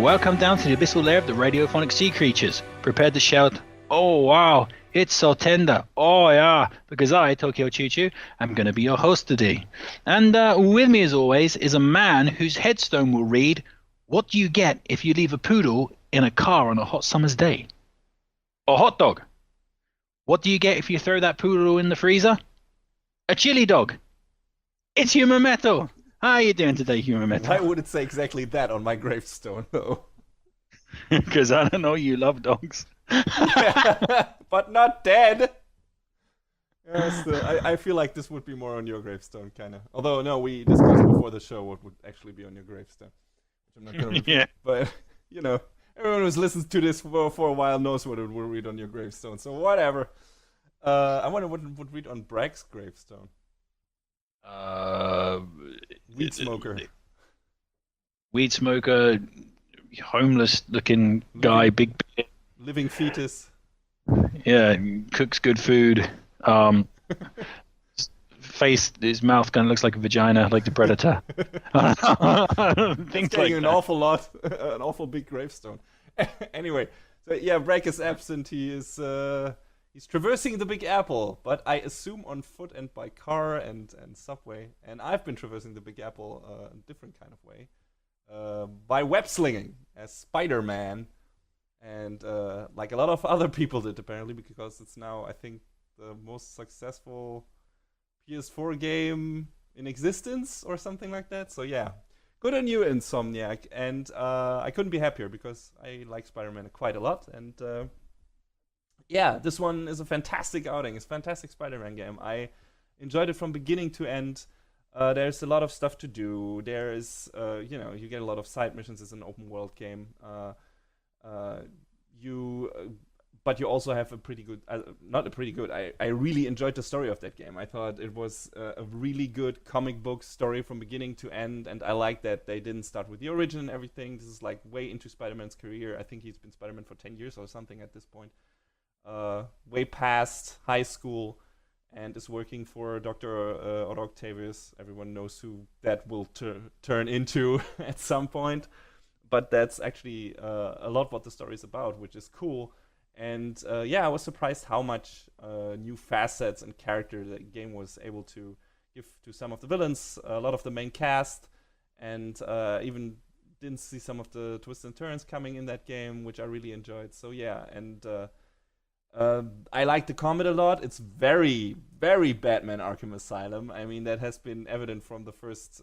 welcome down to the abyssal lair of the radiophonic sea creatures. Prepared to shout, "Oh wow, it's so tender, oh yeah," because I, Tokyo Choo Choo, am going to be your host today. And with me as always is a man whose headstone will read, "What do you get if you leave a poodle in a car on a hot summer's day?" A hot dog. What do you get if you throw that poodle in the freezer? A chili dog. It's Human Metal. How are you doing today, Human Metal? Why would it say exactly that on my gravestone, though? Because I don't know, you love dogs. Yeah, but not dead. Still, I feel like this would be more on your gravestone, kind of. Although, no, we discussed before the show what would actually be on your gravestone. Which I'm not going to repeat. Yeah. But, you know, everyone who's listened to this for a while knows what it will read on your gravestone. So, whatever. I wonder what it would read on Bragg's gravestone. Weed smoker. Weed smoker, homeless-looking guy, big beard. Living fetus. Yeah, cooks good food. Face, his mouth kind of looks like a vagina, like the Predator. Things like an that. awful lot, an awful big gravestone. Anyway, so yeah, Bragg is absent. He's traversing the Big Apple, but I assume on foot and by car and subway. And I've been traversing the Big Apple in a different kind of way, by web slinging as Spider-Man, and like a lot of other people did apparently, because it's now, I think, the most successful PS4 game in existence or something like that. So yeah, good on you, Insomniac. And I couldn't be happier because I like Spider-Man quite a lot, and yeah, this one is a fantastic outing. It's a fantastic Spider-Man game. I enjoyed it from beginning to end. There's a lot of stuff to do. There is, you get a lot of side missions. It's an open world game. But you also have a pretty good, not a pretty good, I really enjoyed the story of that game. I thought it was a really good comic book story from beginning to end, and I like that they didn't start with the origin and everything. This is like way into Spider-Man's career. I think he's been Spider-Man for 10 years or something at this point. Way past high school, and is working for Dr. Otto Octavius. Everyone knows who that will turn into at some point, but that's actually a lot what the story is about, which is cool. And yeah, I was surprised how much new facets and character the game was able to give to some of the villains, a lot of the main cast, and even didn't see some of the twists and turns coming in that game, which I really enjoyed. So yeah, and I like the combat a lot. It's very, very Batman Arkham Asylum. I mean, that has been evident from the first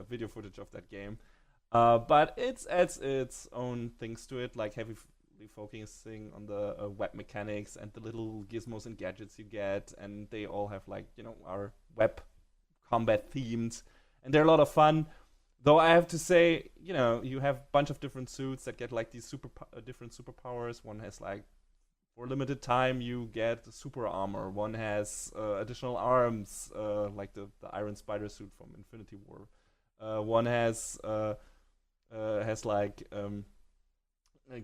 video footage of that game. But it adds its own things to it, like heavily focusing on the web mechanics and the little gizmos and gadgets you get. And they all have, like, are web combat themed. And they're a lot of fun. Though I have to say, you have a bunch of different suits that get, like, these different superpowers. One has, like, for a limited time, you get super armor. One has additional arms, like the Iron Spider suit from Infinity War. One has like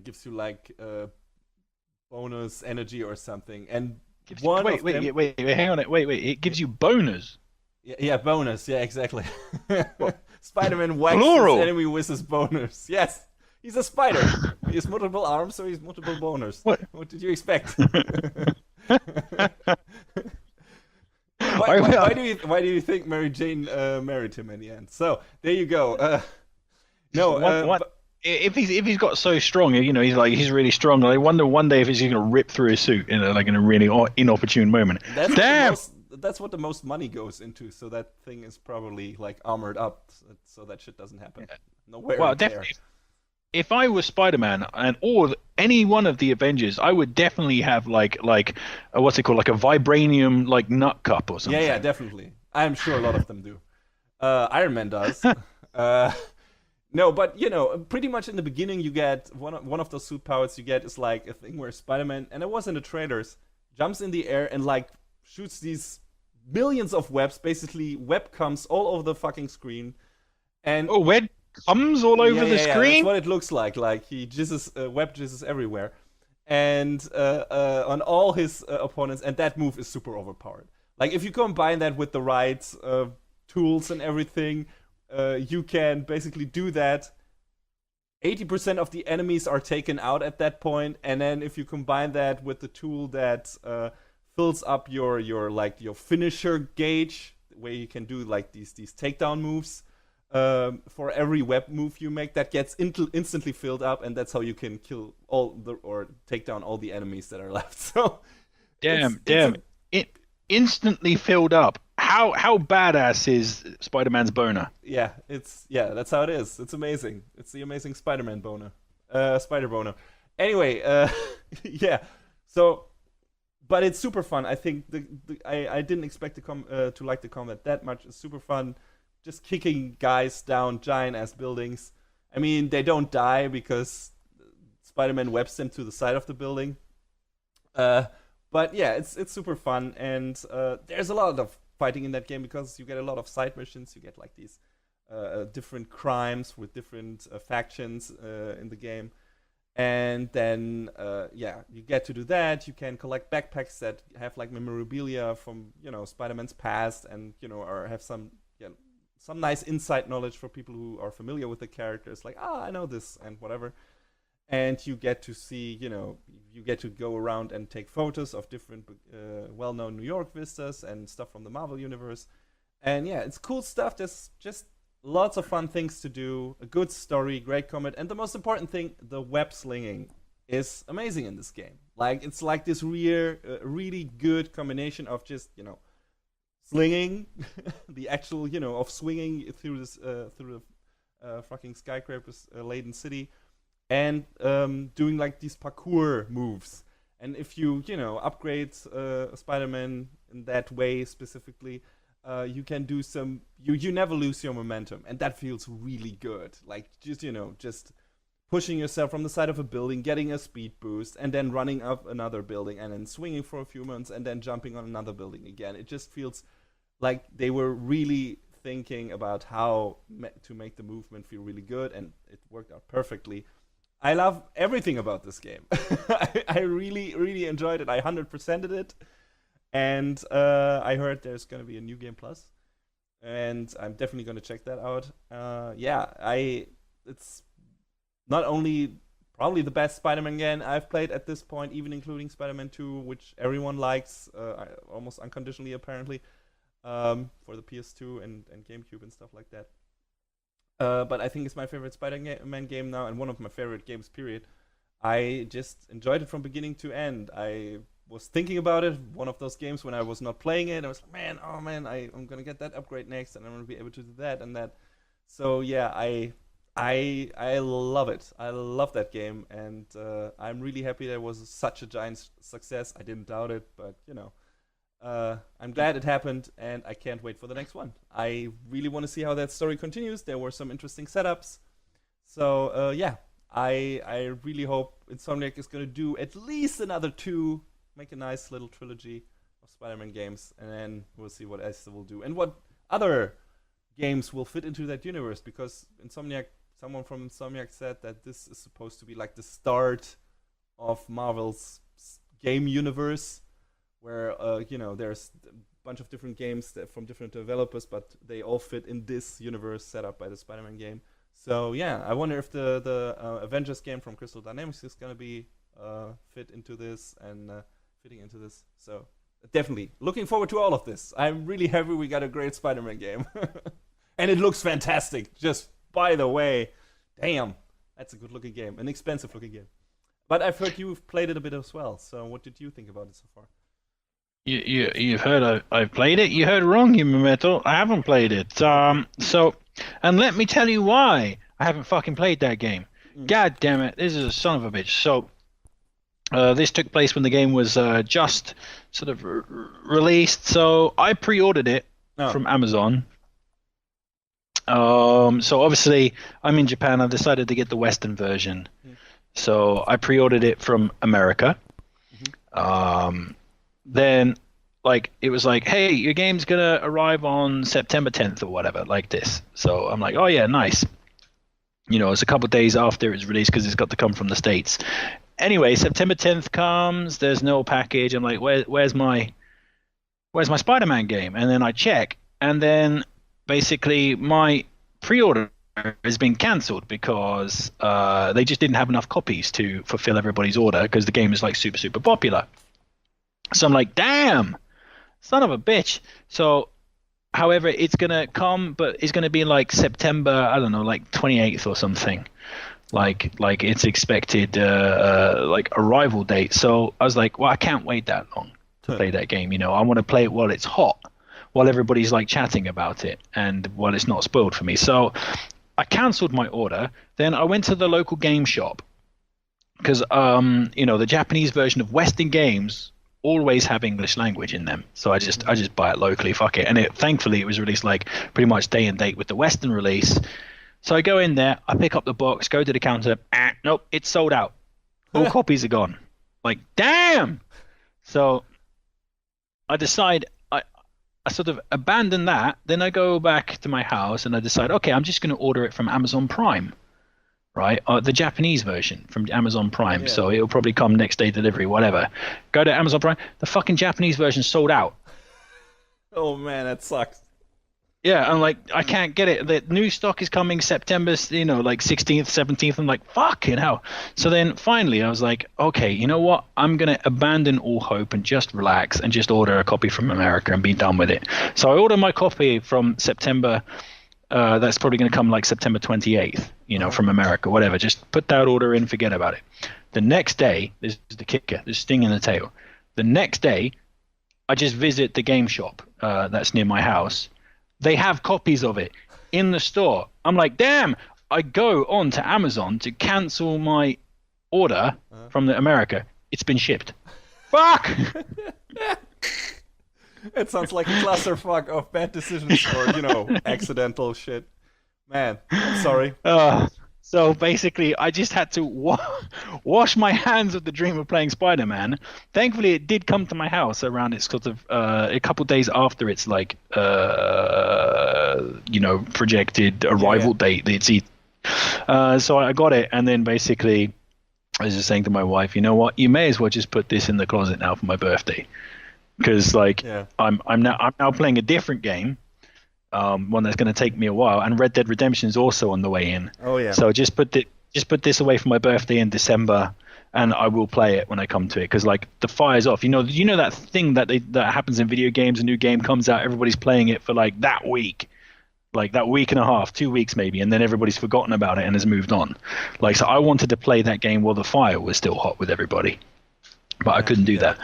gives you like bonus energy or something. And wait, hang on, wait, it gives you bonus. Yeah, bonus. Yeah, exactly. Spider-Man whacks Plural. his enemy with his bonus. Yes. He's a spider. He has multiple arms, so he's multiple boners. What did you expect? Why do you think Mary Jane married him in the end? So there you go. If he's got so strong, he's really strong. I wonder one day if he's going to rip through his suit in a really inopportune moment. That's what the most money goes into. So that thing is probably like armored up, so that shit doesn't happen. Nowhere. Well, definitely. If I was Spider-Man or any one of the Avengers, I would definitely have like what's it called, like a vibranium like Nutcup or something. Yeah, definitely. I'm sure a lot of them do. Iron Man does. No, but pretty much in the beginning you get one of those suit powers you get is like a thing where Spider-Man, and it was in the trailers, jumps in the air and like shoots these millions of webs. Basically, web comes all over the fucking screen, and web comes all over the screen. That's what it looks like. Like he web jizzes everywhere, and on all his opponents. And that move is super overpowered. Like if you combine that with the right tools and everything, you can basically do that 80% of the enemies are taken out at that point, and then if you combine that with the tool that fills up your finisher gauge, where you can do like these takedown moves, for every web move you make, that gets instantly filled up, and that's how you can kill or take down all the enemies that are left. So Damn. It instantly filled up. How badass is Spider-Man's boner? yeah, that's how it is. It's amazing. It's the amazing Spider-Man boner, spider boner. Anyway, yeah. So, but it's super fun. I think I didn't expect to like the combat that much. It's super fun, just kicking guys down giant ass buildings. I mean, they don't die because Spider-Man webs them to the side of the building. But yeah, it's super fun, and there's a lot of fighting in that game because you get a lot of side missions. You get like these different crimes with different factions in the game, and then you get to do that. You can collect backpacks that have like memorabilia from Spider-Man's past, and or have some nice inside knowledge for people who are familiar with the characters. Like, I know this and whatever. And you get to see, you get to go around and take photos of different well-known New York vistas and stuff from the Marvel universe. And yeah, it's cool stuff. There's just lots of fun things to do, a good story, great combat, and the most important thing, the web slinging is amazing in this game. Like, it's like this really good combination of just, slinging, the actual, of swinging through this, through the fucking skyscrapers laden city, and doing like these parkour moves. And if you upgrade Spider-Man in that way specifically, you can do some. You never lose your momentum, and that feels really good. Like just pushing yourself from the side of a building, getting a speed boost, and then running up another building, and then swinging for a few months, and then jumping on another building again. It just feels like they were really thinking about how to make the movement feel really good, and it worked out perfectly. I love everything about this game. I really, really enjoyed it. I 100%ed it. And I heard there's going to be a new game plus. And I'm definitely going to check that out. It's not only probably the best Spider-Man game I've played at this point, even including Spider-Man 2, which everyone likes, almost unconditionally apparently, for the PS2 and GameCube and stuff like that. But I think it's my favorite Spider-Man game now, and one of my favorite games, period. I just enjoyed it from beginning to end. I was thinking about it, one of those games when I was not playing it. I was like, I'm going to get that upgrade next, and I'm going to be able to do that and that. So yeah, I love it. I love that game, and I'm really happy that it was such a giant success. I didn't doubt it, but I'm glad it happened, and I can't wait for the next one. I really want to see how that story continues. There were some interesting setups. So, I really hope Insomniac is going to do at least another 2, make a nice little trilogy of Spider-Man games, and then we'll see what else they will do. And what other games will fit into that universe, because someone from Insomniac said that this is supposed to be like the start of Marvel's game universe, where there's a bunch of different games from different developers, but they all fit in this universe set up by the Spider-Man game. So yeah, I wonder if the Avengers game from Crystal Dynamics is gonna be fitting into this. So definitely looking forward to all of this. I'm really happy we got a great Spider-Man game, and it looks fantastic. Just by the way, damn, that's a good-looking game, an expensive-looking game. But I've heard you've played it a bit as well. So what did you think about it so far? You've heard I've played it. You heard wrong, you metal. I haven't played it. And let me tell you why I haven't fucking played that game. God damn it, this is a son of a bitch. So this took place when the game was just sort of released. So I pre-ordered it from Amazon. So obviously I'm in Japan. I've decided to get the Western version. So I pre-ordered it from America. Then it was like, hey, your game's gonna arrive on September 10th or whatever, like this. So I'm like, oh yeah, nice. It's a couple of days after it's released because it's got to come from the States. Anyway, September 10th comes, there's no package. I'm like, where's my Spider-Man game? And then I check, and then basically my pre-order has been cancelled because they just didn't have enough copies to fulfill everybody's order because the game is like super super popular. So I'm like, damn, son of a bitch. So, however, it's gonna come, but it's gonna be like September, I don't know, like 28th or something. Like it's expected like arrival date. So I was like, well, I can't wait that long to play that game. You know, I want to play it while it's hot, while everybody's like chatting about it, and while it's not spoiled for me. So I cancelled my order. Then I went to the local game shop because you know, the Japanese version of Western games always have English language in them. So I just buy it locally. Fuck it. And thankfully it was released like pretty much day and date with the Western release. So I go in there, I pick up the box, go to the counter. Nope, it's sold out. All copies are gone. Like, damn. So I decide I sort of abandon that. Then I go back to my house and I decide, okay, I'm just going to order it from Amazon Prime, right? The Japanese version from Amazon Prime. Yeah. So it'll probably come next day delivery, whatever. Go to Amazon Prime. The fucking Japanese version sold out. Oh man, that sucks. Yeah, I'm like, I can't get it. The new stock is coming September, you know, like 16th, 17th. I'm like, fucking hell. So then finally I was like, okay, you know what? I'm going to abandon all hope and just relax and just order a copy from America and be done with it. So I ordered my copy from September. That's probably going to come like September 28th, you know, from America, whatever. Just put that order in, forget about it. The next day, this is the kicker, the sting in the tail. The next day, I just visit the game shop that's near my house. They have copies of it in the store. I'm like, damn. I go on to Amazon to cancel my order from the America. It's been shipped. Fuck. It sounds like a clusterfuck of bad decisions or, you know, accidental shit. Man, I'm sorry. So basically, I just had to wash my hands of the dream of playing Spider-Man. Thankfully, it did come to my house around its sort of a couple days after its like you know, projected arrival date. So I got it, and then basically, I was just saying to my wife, you know what, you may as well just put this in the closet now for my birthday, because like I'm now playing a different game. One that's going to take me a while, and Red Dead Redemption is also on the way in. Oh yeah. So just put this away for my birthday in December, and I will play it when I come to it. Because like the fire's off. You know that thing that happens in video games. A new game comes out, everybody's playing it for like that week and a half, 2 weeks maybe, and then everybody's forgotten about it and has moved on. Like, so I wanted to play that game while the fire was still hot with everybody, but I couldn't do that.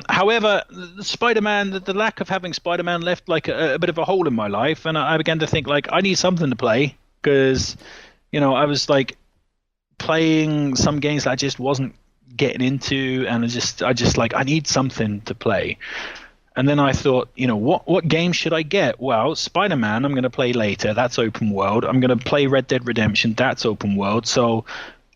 However, Spider-Man, the lack of having Spider-Man left like a bit of a hole in my life, and I began to think like I need something to play, because, you know, I was like playing some games that I just wasn't getting into, and I just like I need something to play. And then I thought, you know, what game should I get? Well, Spider-Man I'm going to play later. That's open world. I'm going to play Red Dead Redemption. That's open world. So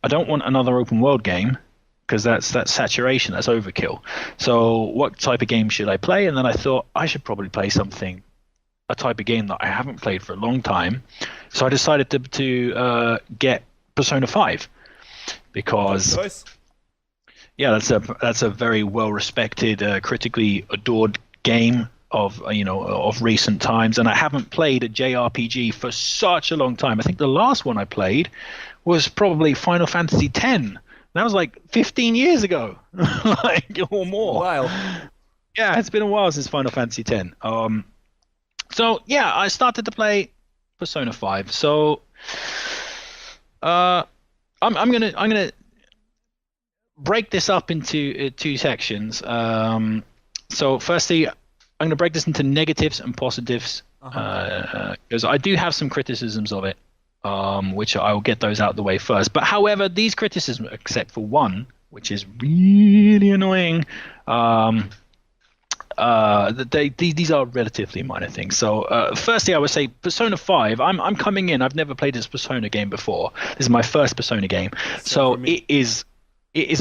I don't want another open world game, because that's saturation, that's overkill. So what type of game should I play? And then I thought I should probably play a type of game that I haven't played for a long time. So I decided to get Persona 5, because that's a very well respected, critically adored game of recent times, and I haven't played a JRPG for such a long time. I think the last one I played was probably Final Fantasy X. That was like 15 years ago, like, or more. Wow. Yeah, it's been a while since Final Fantasy X. So yeah, I started to play Persona 5. So I'm gonna break this up into two sections. So firstly, I'm gonna break this into negatives and positives, because I do have some criticisms of it. Which I'll get those out of the way first. But however, these criticisms, except for one, which is really annoying, these are relatively minor things. So firstly, I would say Persona 5. I'm coming in. I've never played this Persona game before. This is my first Persona game. So it is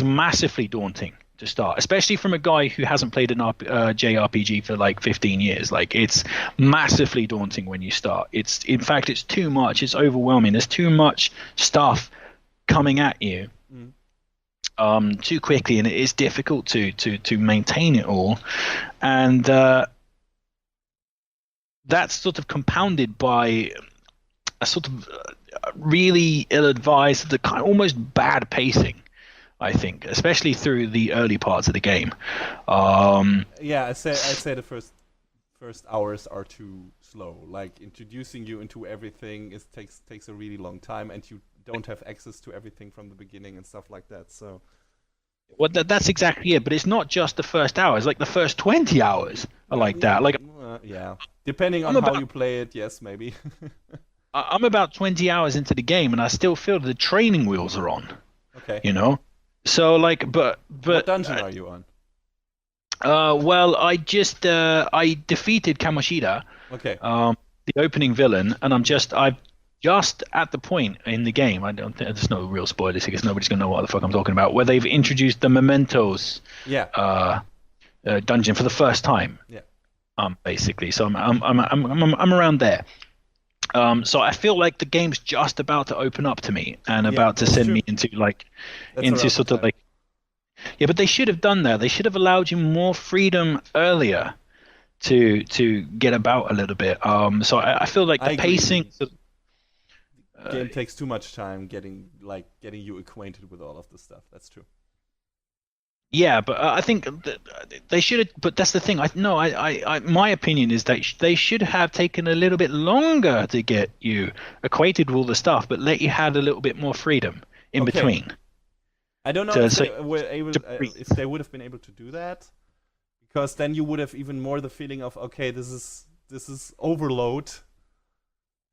massively daunting to start, especially from a guy who hasn't played an JRPG for like 15 years. Like, it's massively daunting when you start. In fact, it's too much. It's overwhelming. There's too much stuff coming at you too quickly, and it is difficult to maintain it all. And that's sort of compounded by a sort of really ill-advised, the kind almost bad pacing. I think, especially through the early parts of the game. Yeah, I'd say the first hours are too slow. Like introducing you into everything takes a really long time, and you don't have access to everything from the beginning and stuff like that. So Well, that's exactly it. But it's not just the first hours. Like the first 20 hours are like that. Like yeah, depending on I'm how about you play it, yes, maybe. I'm about 20 hours into the game, and I still feel the training wheels are on. Okay. You know. So like, What dungeon are you on? well, I defeated Kamoshida, Okay. the opening villain, and I'm just at the point in the game. I don't think there's no real spoilers because nobody's gonna know what the fuck I'm talking about. Where they've introduced the Mementos Yeah. dungeon for the first time. Yeah. Basically, so I'm around there. So I feel like the game's just about to open up to me and Yeah, about to that's send true. me into like That's into around the sort of time. like yeah, but they should have done that. They should have allowed you more freedom earlier to get about a little bit. So I feel like I the agree. pacing. Game takes too much time getting you acquainted with all of the stuff. That's true. Yeah, but I think they should have. But that's the thing. My opinion is that they should have taken a little bit longer to get you acquainted with all the stuff, but let you have a little bit more freedom in Okay. between. I don't know To if so they were able, to breathe. if they would have been able to do that, because then you would have even more the feeling of, okay, this is overload,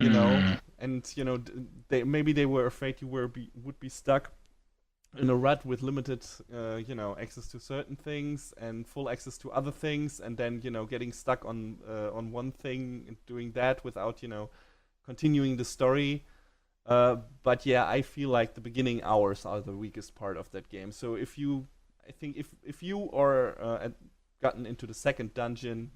Mm, and they were afraid you would be stuck in a rut with limited access to certain things and full access to other things, and then getting stuck on one thing and doing that without continuing the story. But yeah, I feel like the beginning hours are the weakest part of that game. So I think if you are gotten into the second dungeon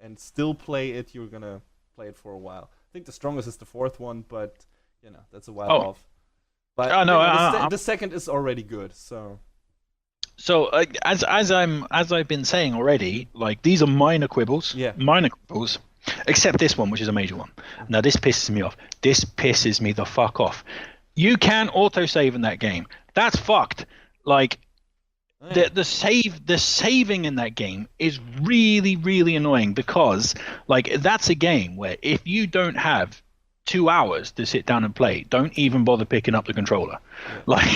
and still play it, you're gonna play it for a while. I think the strongest is the fourth one, but that's a while oh, off. But oh no. the second is already good. So So as I've been saying already, like these are yeah. minor quibbles, except this one, which is a major one. Now this pisses me off. This pisses me the fuck off. You can autosave in that game. That's fucked. Like Oh, yeah. the saving in that game is really really annoying because like that's a game where if you don't have 2 hours to sit down and play, don't even bother picking up the controller. Yeah. Like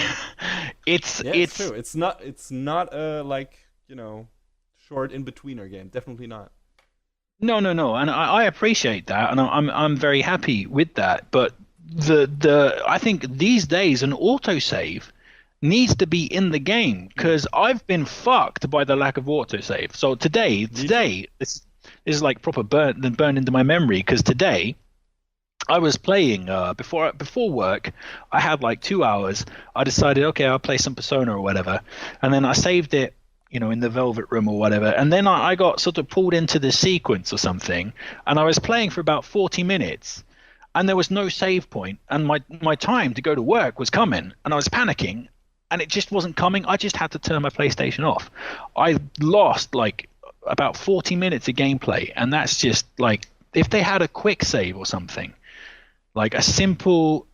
it's Yeah, it's true. It's not a short in betweener game. Definitely not. no, and I appreciate that, and I'm very happy with that. But the I think these days an autosave needs to be in the game because I've been fucked by the lack of autosave. So today this is like proper burn into my memory because today I was playing before work. I had like 2 hours. I decided, okay, I'll play some Persona or whatever, and then I saved it, in the Velvet Room or whatever. And then I got sort of pulled into this sequence or something, and I was playing for about 40 minutes, and there was no save point, and my time to go to work was coming, and I was panicking, and it just wasn't coming. I just had to turn my PlayStation off. I lost like about 40 minutes of gameplay, and that's just like if they had a quick save or something like a simple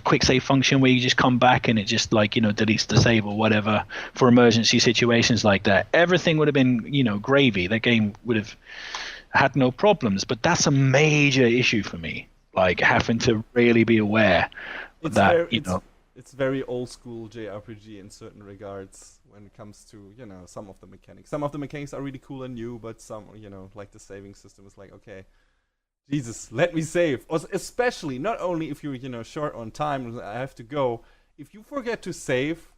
quick save function where you just come back and it just deletes the save or whatever for emergency situations like that, everything would have been gravy. That game would have had no problems. But that's a major issue for me, like having to really be aware It's that very it's very old school JRPG in certain regards when it comes to some of the mechanics. Some of the mechanics are really cool and new, but some like the saving system is like, okay, Jesus, let me save. Especially not only if you're short on time, I have to go. If you forget to save,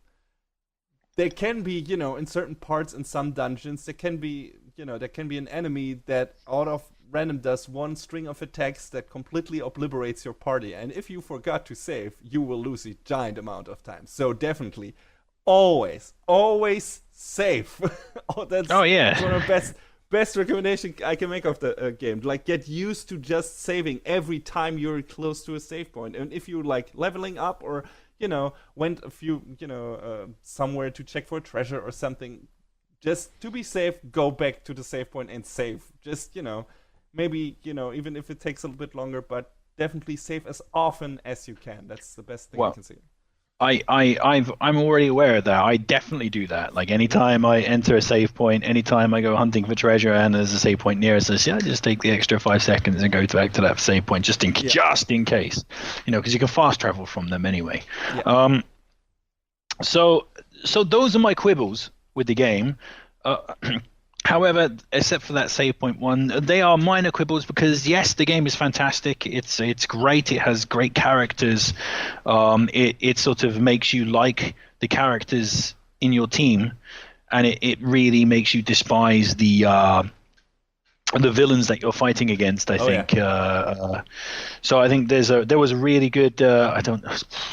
there can be in certain parts in some dungeons there can be an enemy that out of random does one string of attacks that completely obliterates your party, and if you forgot to save, you will lose a giant amount of time. So definitely, always save. That's oh yeah one of the best recommendation I can make of the game. Like, get used to just saving every time you're close to a save point. And if you like leveling up or went a few somewhere to check for a treasure or something, just to be safe, go back to the save point and save. Just maybe even if it takes a little bit longer, but definitely save as often as you can. That's the best thing I Well, can say. I'm already aware of that. I definitely do that. Like anytime I enter a save point, anytime I go hunting for treasure and there's a save point near us, I just take the extra 5 seconds and go back to that save point Yeah. just in case, because you can fast travel from them anyway. Yeah. So those are my quibbles with the game. However, except for that save point one, they are minor quibbles because yes, the game is fantastic. It's great. It has great characters. It sort of makes you like the characters in your team, and it really makes you despise the villains that you're fighting against. I think. Yeah. So I think there was a really good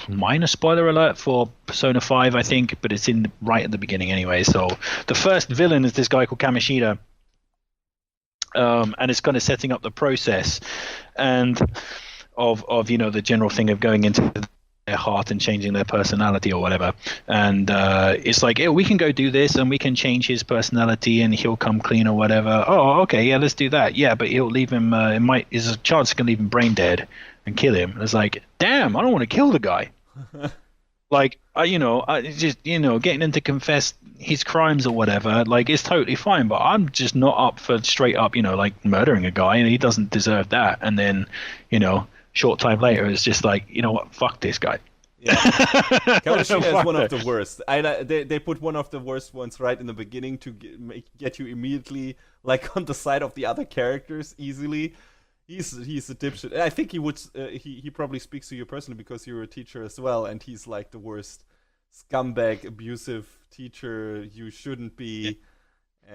minor spoiler alert for Persona 5, I think, but it's in right at the beginning anyway. So the first villain is this guy called Kamishita, and it's kind of setting up the process and of the general thing of going into their heart and changing their personality or whatever. And it's like, we can go do this and we can change his personality and he'll come clean or whatever. Oh, okay, yeah, let's do that. Yeah, but he'll leave him. There's a chance it can leave him brain dead and kill him. And it's like, damn, I don't want to kill the guy. Like, I just getting him to confess his crimes or whatever. Like, it's totally fine, but I'm just not up for straight up, like murdering a guy, and he doesn't deserve that. And then, short time later, it's just like, you know what, fuck this guy. Yeah. Kamishita is one of the worst. They put one of the worst ones right in the beginning to get you immediately like on the side of the other characters easily. He's a dipshit. I think he would. He probably speaks to you personally because you're a teacher as well, and he's like the worst scumbag, abusive teacher you shouldn't be. Yeah.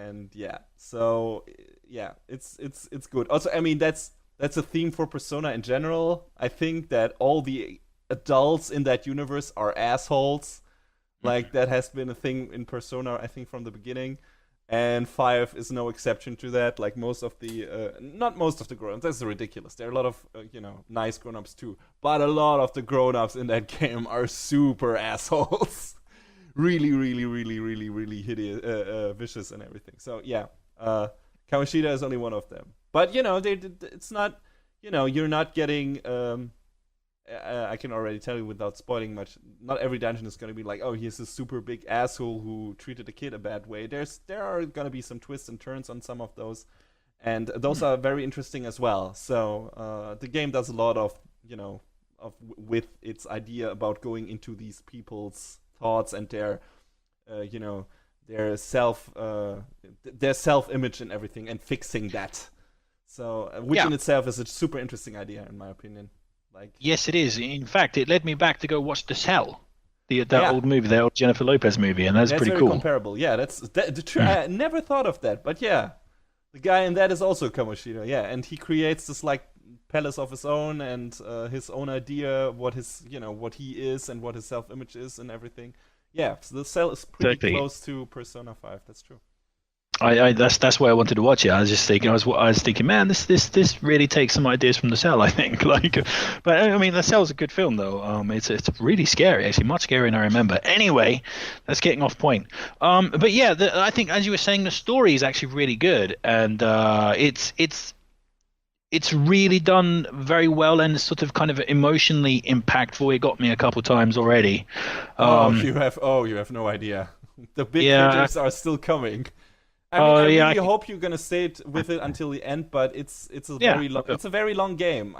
And yeah, so yeah, it's good. Also, I mean that's a theme for Persona in general. I think that all the adults in that universe are assholes. Like that has been a thing in Persona, I think, from the beginning. And 5 is no exception to that. Like most of the, not most of the grown-ups, that's ridiculous. There are a lot of, nice grown-ups too. But a lot of the grown-ups in that game are super assholes. Really, really, really, really, really hideous, vicious and everything. So yeah, Kamishita is only one of them. But, it's not, you're not getting... I can already tell you without spoiling much, not every dungeon is going to be like, oh, he's a super big asshole who treated a kid a bad way. There are going to be some twists and turns on some of those, and those are very interesting as well. So the game does a lot of, with its idea about going into these people's thoughts and their self-image and everything, and fixing that. So which in itself is a super interesting idea, in my opinion. Like, yes, it is. In fact, it led me back to go watch The Cell, that old movie, the old Jennifer Lopez movie, and that's pretty very cool. Comparable. Yeah, I never thought of that, but yeah, the guy in that is also Kamoshida. Yeah, and he creates this like palace of his own and his own idea of what his what he is and what his self-image is and everything. Yeah, so The Cell is pretty close to Persona 5. That's true. That's why I wanted to watch it. I was just thinking, I was thinking, man, this really takes some ideas from The Cell, I think. But I mean, The Cell's a good film though. It's really scary, actually, much scarier than I remember. Anyway, that's getting off point. But yeah, I think as you were saying, the story is actually really good, and it's really done very well and sort of kind of emotionally impactful. It got me a couple times already. You have no idea. The big creatures are still coming. I really hope you're gonna stay with it until the end, but it's a very long game.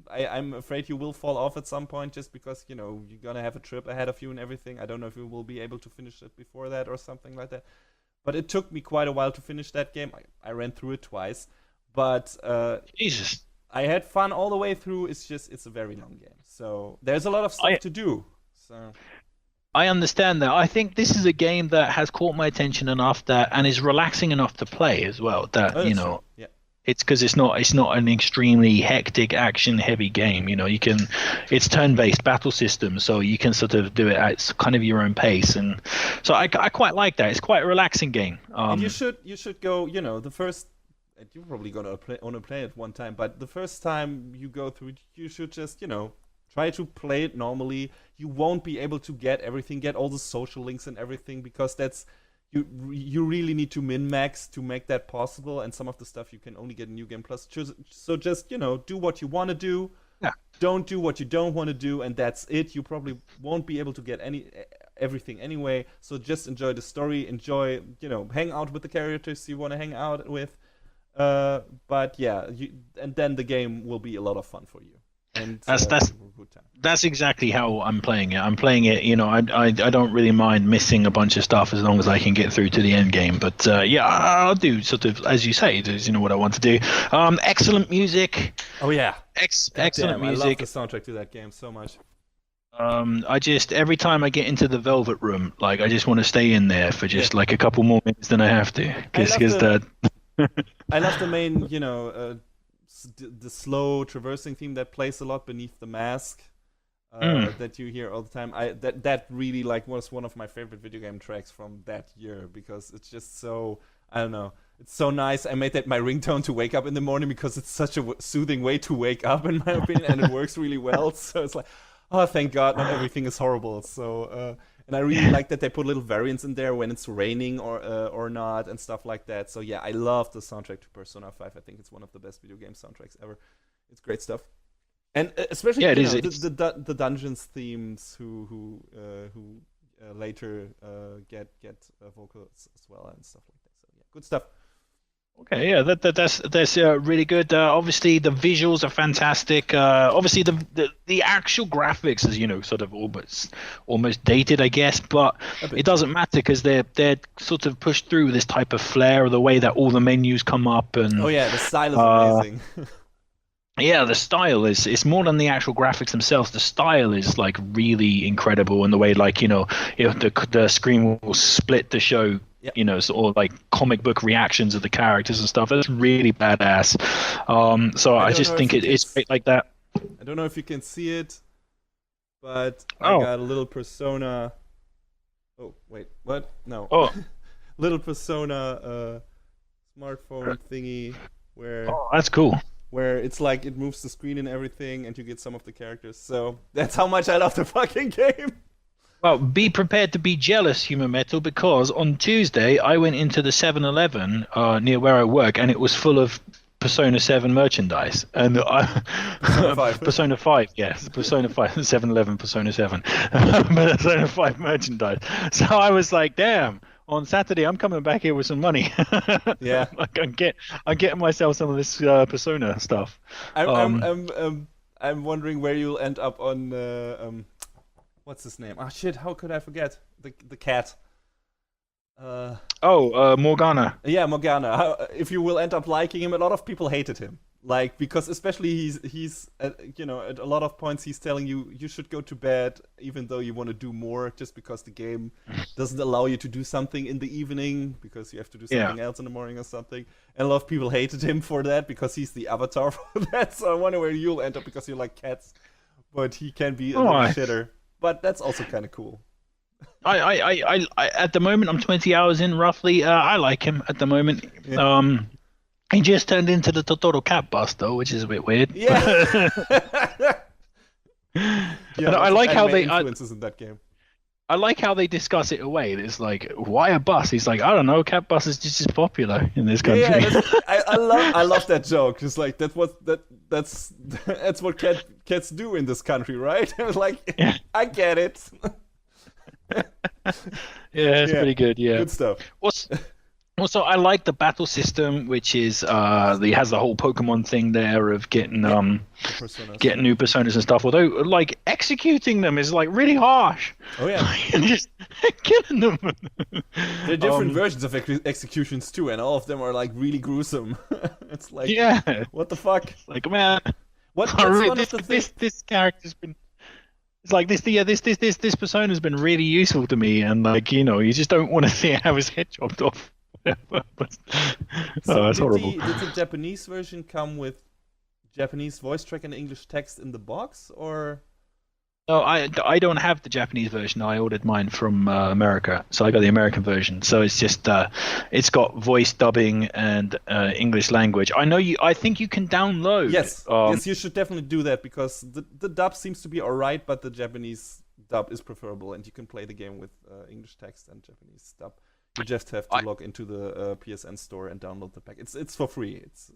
I'm afraid you will fall off at some point just because you're gonna have a trip ahead of you and everything. I don't know if you will be able to finish it before that or something like that. But it took me quite a while to finish that game. I ran through it twice, but Jesus, I had fun all the way through. It's a very long game, so there's a lot of stuff to do. So. I understand that. I think this is a game that has caught my attention enough and is relaxing enough to play as well. That it's because it's not an extremely hectic action heavy game. It's turn-based battle system, so you can sort of do it at kind of your own pace, and so I quite like that. It's quite a relaxing game. And you should go. The first. You're probably gonna play it one time, but the first time you go through, you should just try to play it normally. You won't be able to get everything, get all the social links and everything, because that's you really need to min-max to make that possible, and some of the stuff you can only get in New Game Plus. So just do what you want to do. Yeah. don't do what you don't want to do, and that's it. You probably won't be able to get everything anyway. So just enjoy the story, enjoy, hang out with the characters you want to hang out with. But yeah, and then the game will be a lot of fun for you. And that's exactly how I'm playing it. I'm playing it, I don't really mind missing a bunch of stuff as long as I can get through to the end game. But yeah, I'll do sort of as you say, what I want to do. Excellent music. Oh yeah, excellent music. I love the soundtrack to that game so much. I just every time I get into the Velvet Room, like I just want to stay in there for just like a couple more minutes than I have to, because I love the main, the slow traversing theme that plays a lot beneath the mask that you hear all the time. That really was one of my favorite video game tracks from that year, because it's just so, I don't know, it's so nice. I made that my ringtone to wake up in the morning because it's such a soothing way to wake up, in my opinion, and it works really well. So it's like, oh, thank God, not everything is horrible. So and I really like that they put little variants in there when it's raining or not and stuff like that. So yeah, I love the soundtrack to Persona 5. I think it's one of the best video game soundtracks ever. It's great stuff, and especially the dungeons themes who later get vocals as well and stuff like that. So yeah, good stuff. Okay, yeah, that's really good. Obviously, the visuals are fantastic. Obviously, the actual graphics is sort of almost dated, I guess, but it doesn't matter because they're sort of pushed through this type of flair, the way that all the menus come up, and oh yeah, the style is amazing. Yeah, the style is more than the actual graphics themselves. The style is like really incredible, and the way the screen will split the show. Yep. Sort of like comic book reactions of the characters and stuff. That's really badass. So I just think it's great like that. I don't know if you can see it, but I got a little Persona. Oh wait, what? No. Oh, little Persona smartphone thingy where. Oh, that's cool. Where it's like it moves the screen and everything, and you get some of the characters. So that's how much I love the fucking game. Well, be prepared to be jealous, Human Metal, because on Tuesday I went into the 7-Eleven near where I work, and it was full of Persona 7 merchandise. And Persona 5, yes, Persona 5, 7-Eleven, Persona 7, Persona 5 merchandise. So I was like, damn. On Saturday, I'm coming back here with some money. Yeah, like I'm getting myself some of this Persona stuff. I'm wondering where you'll end up on. What's his name? Oh shit! How could I forget the cat? Morgana. Yeah, Morgana. If you will end up liking him, a lot of people hated him. Like, because especially he's at a lot of points he's telling you should go to bed even though you want to do more, just because the game doesn't allow you to do something in the evening because you have to do something else in the morning or something. And a lot of people hated him for that because he's the avatar for that. So I wonder where you'll end up because you like cats, but he can be a little shitter. But that's also kind of cool. I at the moment I'm 20 hours in roughly. I like him at the moment. Yeah. He just turned into the Totoro cat boss though, which is a bit weird. Yeah. I like how they influences in that game. I like how they discuss it away. It's like, why a bus? He's like, I don't know, cat bus is just as popular in this country. Yeah, I love that joke. It's like that's what cats do in this country, right? Like, yeah. I get it. Yeah, it's pretty good. Yeah, good stuff. Also, I like the battle system, which is it has the whole Pokemon thing there of getting new personas and stuff. Although, like, executing them is like really harsh. Oh yeah, just killing them. There are different versions of executions too, and all of them are like really gruesome. It's like, what the fuck? It's like, man, this character's been. It's like this persona's been really useful to me, and like you just don't want to see it have his head chopped off. It's horrible. Did the Japanese version come with Japanese voice track and English text in the box, or? No, I don't have the Japanese version. I ordered mine from America, so I got the American version. So it's just it's got voice dubbing and English language. I think you can download. Yes, yes, you should definitely do that because the dub seems to be alright, but the Japanese dub is preferable, and you can play the game with English text and Japanese dub. You just have to log into the PSN store and download the pack. It's for free. It's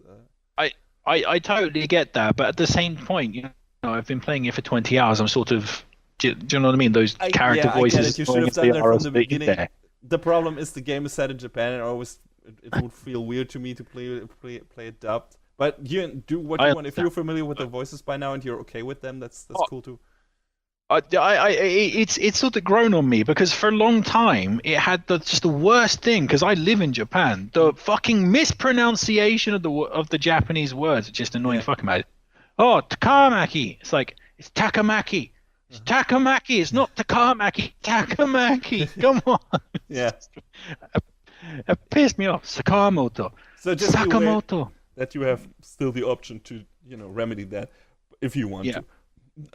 I totally get that, but at the same point, I've been playing it for 20 hours. I'm sort of, do you know what I mean? Those character I get voices, it. You should annoying have as done they that are, from are the still in beginning. there. The problem is the game is set in Japan, and always it would feel weird to me to play it dubbed. But you do what I you want. If you're understand. familiar with the voices by now and you're okay with them, that's Oh, cool too. it's sort of grown on me because for a long time it had just the worst thing because I live in Japan. The fucking mispronunciation of the Japanese words are just annoying Yeah. fucking about it. Oh, takamaki. It's like it's takamaki. It's Uh-huh. takamaki. It's not takamaki. Takamaki. Come on. Yeah. It pissed me off. Sakamoto. So just be aware Sakamoto. that you have still the option to remedy that if you want Yeah. to.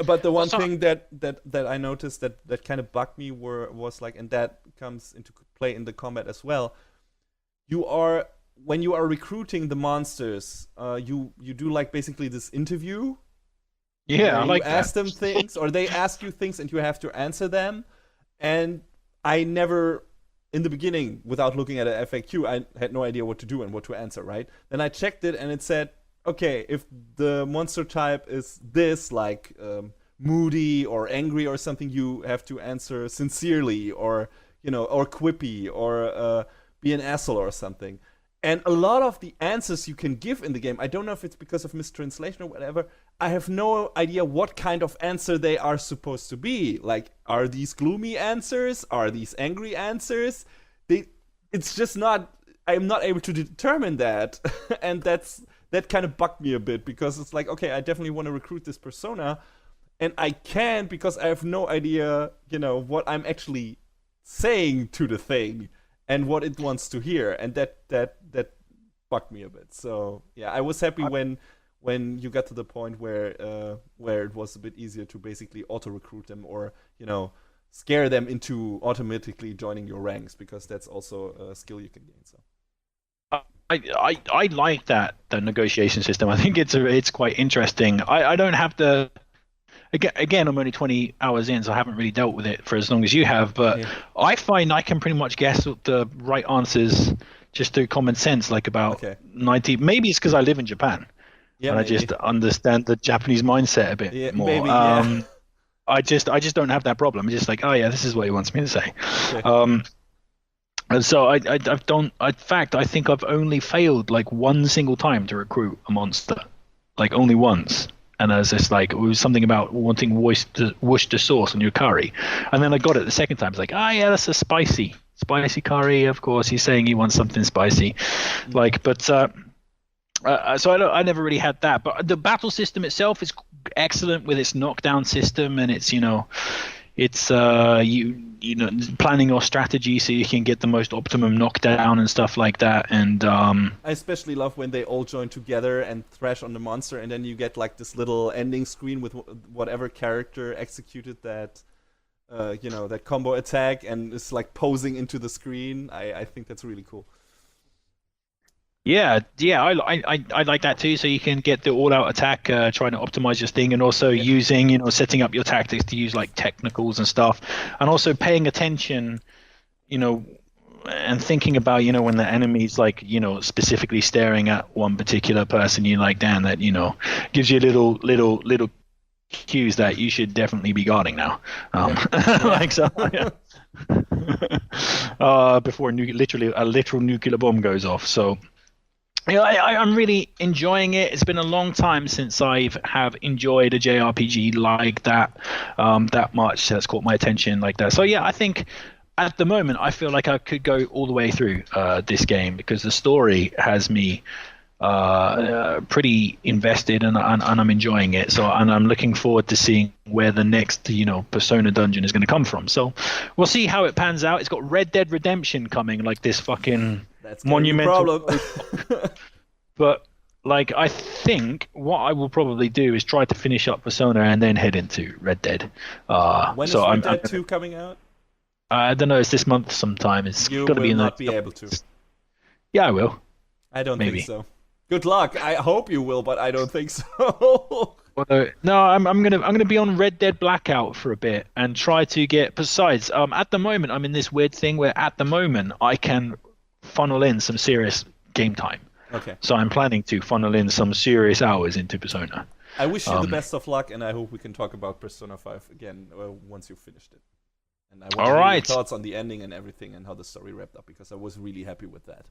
But the one Also, thing that I noticed that kind of bugged me was like, and that comes into play in the combat as well. You are when you are recruiting the monsters, you do like basically this interview yeah, where I you like ask that. them things or they ask you things and you have to answer them. And I never, in the beginning, without looking at an FAQ, I had no idea what to do and what to answer, right? Then I checked it and it said, okay, if the monster type is this, like moody or angry or something, you have to answer sincerely or, or quippy or be an asshole or something. And a lot of the answers you can give in the game, I don't know if it's because of mistranslation or whatever, I have no idea what kind of answer they are supposed to be. Like, are these gloomy answers? Are these angry answers? It's just not. I'm not able to determine that, and that kind of bugged me a bit because it's like, okay, I definitely want to recruit this persona, and I can't because I have no idea, what I'm actually saying to the thing and what it wants to hear, and that bugged me a bit. So yeah, I was happy when you got to the point where it was a bit easier to basically auto recruit them or scare them into automatically joining your ranks, because that's also a skill you can gain. So I like that the negotiation system. I think it's quite interesting. I don't have the again, I'm only 20 hours in, so I haven't really dealt with it for as long as you have. But yeah. I find I can pretty much guess what the right answers just through common sense, like about Okay. 90. Maybe it's because I live in Japan Yeah, and I maybe. just understand the Japanese mindset a bit Yeah, more. maybe. Yeah. I just don't have that problem. I'm just like, oh yeah, this is what he wants me to say. Okay. And so I don't. In fact, I think I've only failed like one single time to recruit a monster, like only once. And I was just like, it was something about wanting Worcester sauce on your curry, and then I got it the second time. It's like, ah, yeah, that's a spicy curry. Of course, he's saying he wants something spicy, like, but. So I never really had that, but the battle system itself is excellent with its knockdown system, and it's it's planning your strategy so you can get the most optimum knockdown and stuff like that. And I especially love when they all join together and thrash on the monster, and then you get like this little ending screen with whatever character executed that, that combo attack, and it's like posing into the screen. I think that's really cool. yeah, I like that too. So you can get the all-out attack, trying to optimize your thing, and also Yeah. using setting up your tactics to use like technicals and stuff, and also paying attention, and thinking about when the enemy's like specifically staring at one particular person, you're like, damn, that gives you little cues that you should definitely be guarding now. Like so. Yeah. Before literally a literal nuclear bomb goes off. So yeah, I'm really enjoying it. It's been a long time since I have enjoyed a JRPG like that, that much. That's caught my attention like that. So yeah, I think at the moment I feel like I could go all the way through this game because the story has me pretty invested, and I'm enjoying it. So and I'm looking forward to seeing where the next Persona dungeon is going to come from. So we'll see how it pans out. It's got Red Dead Redemption coming, like this fucking That's gonna be a monumental problem. but like I think what I will probably do is try to finish up Persona and then head into Red Dead. When So is I'm Red Dead 2 coming out? I don't know. It's this month sometime. It's You got to will be in not the. be able to. Yeah, I will. I don't Maybe. think so. Good luck. I hope you will, but I don't think so. Although, no, I'm gonna be on Red Dead Blackout for a bit and try to get. Besides, at the moment I'm in this weird thing where at the moment I can funnel in some serious game time. Okay. So I'm planning to funnel in some serious hours into Persona. I wish you the Um, best of luck, and I hope we can talk about Persona 5 again once you've finished it. And I want all to hear your right. thoughts on the ending and everything and how the story wrapped up, because I was really happy with that.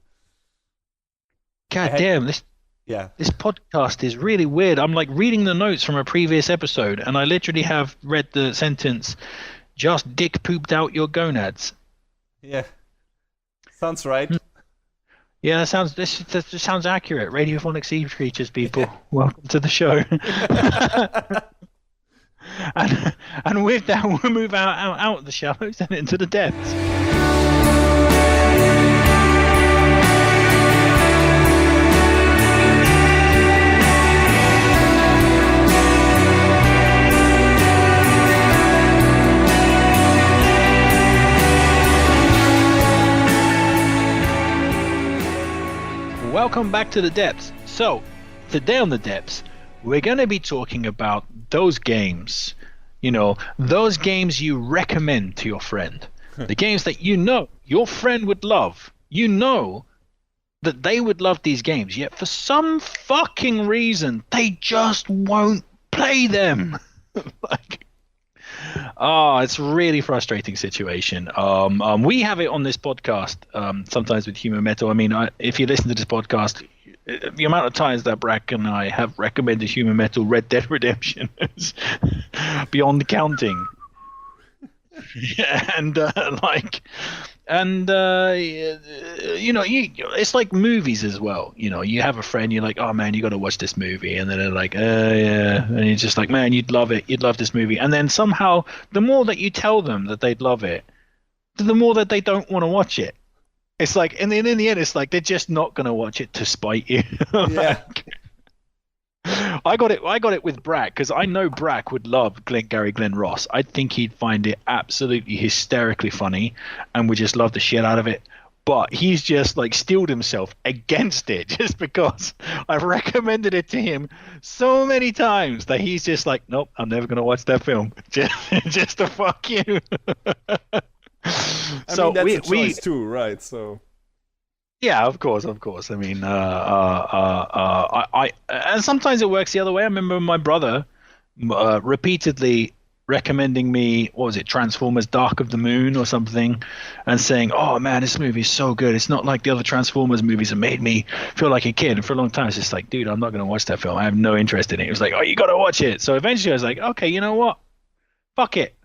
I God had, damn, this yeah, this podcast is really weird. I'm like reading the notes from a previous episode, and I literally have read the sentence, "Just dick pooped out your gonads." yeah, sounds right. Yeah, that sounds accurate. Radiophonic Sea Creatures, people, welcome to the show. and with that, we'll move out of the shallows and into the depths. Welcome back to the depths. So, today on the depths, we're going to be talking about those games, those games you recommend to your friend, the games that your friend would love. You know that they would love these games, yet for some fucking reason, they just won't play them. Like, it's a really frustrating situation. We have it on this podcast sometimes with Human Metal. I mean, if you listen to this podcast, the amount of times that Brack and I have recommended Human Metal Red Dead Redemption is beyond counting. And it's like movies as well. You have a friend, you're like, oh man, you got to watch this movie, and then they're like, yeah, and you're just like, man, you'd love it, you'd love this movie, and then somehow the more that you tell them that they'd love it, the more that they don't want to watch it. It's like, and then in the end, it's like they're just not going to watch it to spite you. Yeah. I got it with Brack, because I know Brack would love Gary Glenn Ross. I think he'd find it absolutely hysterically funny and would just love the shit out of it. But he's just like steeled himself against it just because I've recommended it to him so many times that he's just like, nope, I'm never going to watch that film. Just to fuck you. I mean, that's a choice too, right? So. Yeah, of course. I mean, and sometimes it works the other way. I remember my brother repeatedly recommending me, what was it, Transformers Dark of the Moon or something, and saying, oh man, this movie is so good. It's not like the other Transformers movies that made me feel like a kid. And for a long time, it's just like, dude, I'm not going to watch that film. I have no interest in it. It was like, oh, you got to watch it. So eventually I was like, okay, you know what? Fuck it.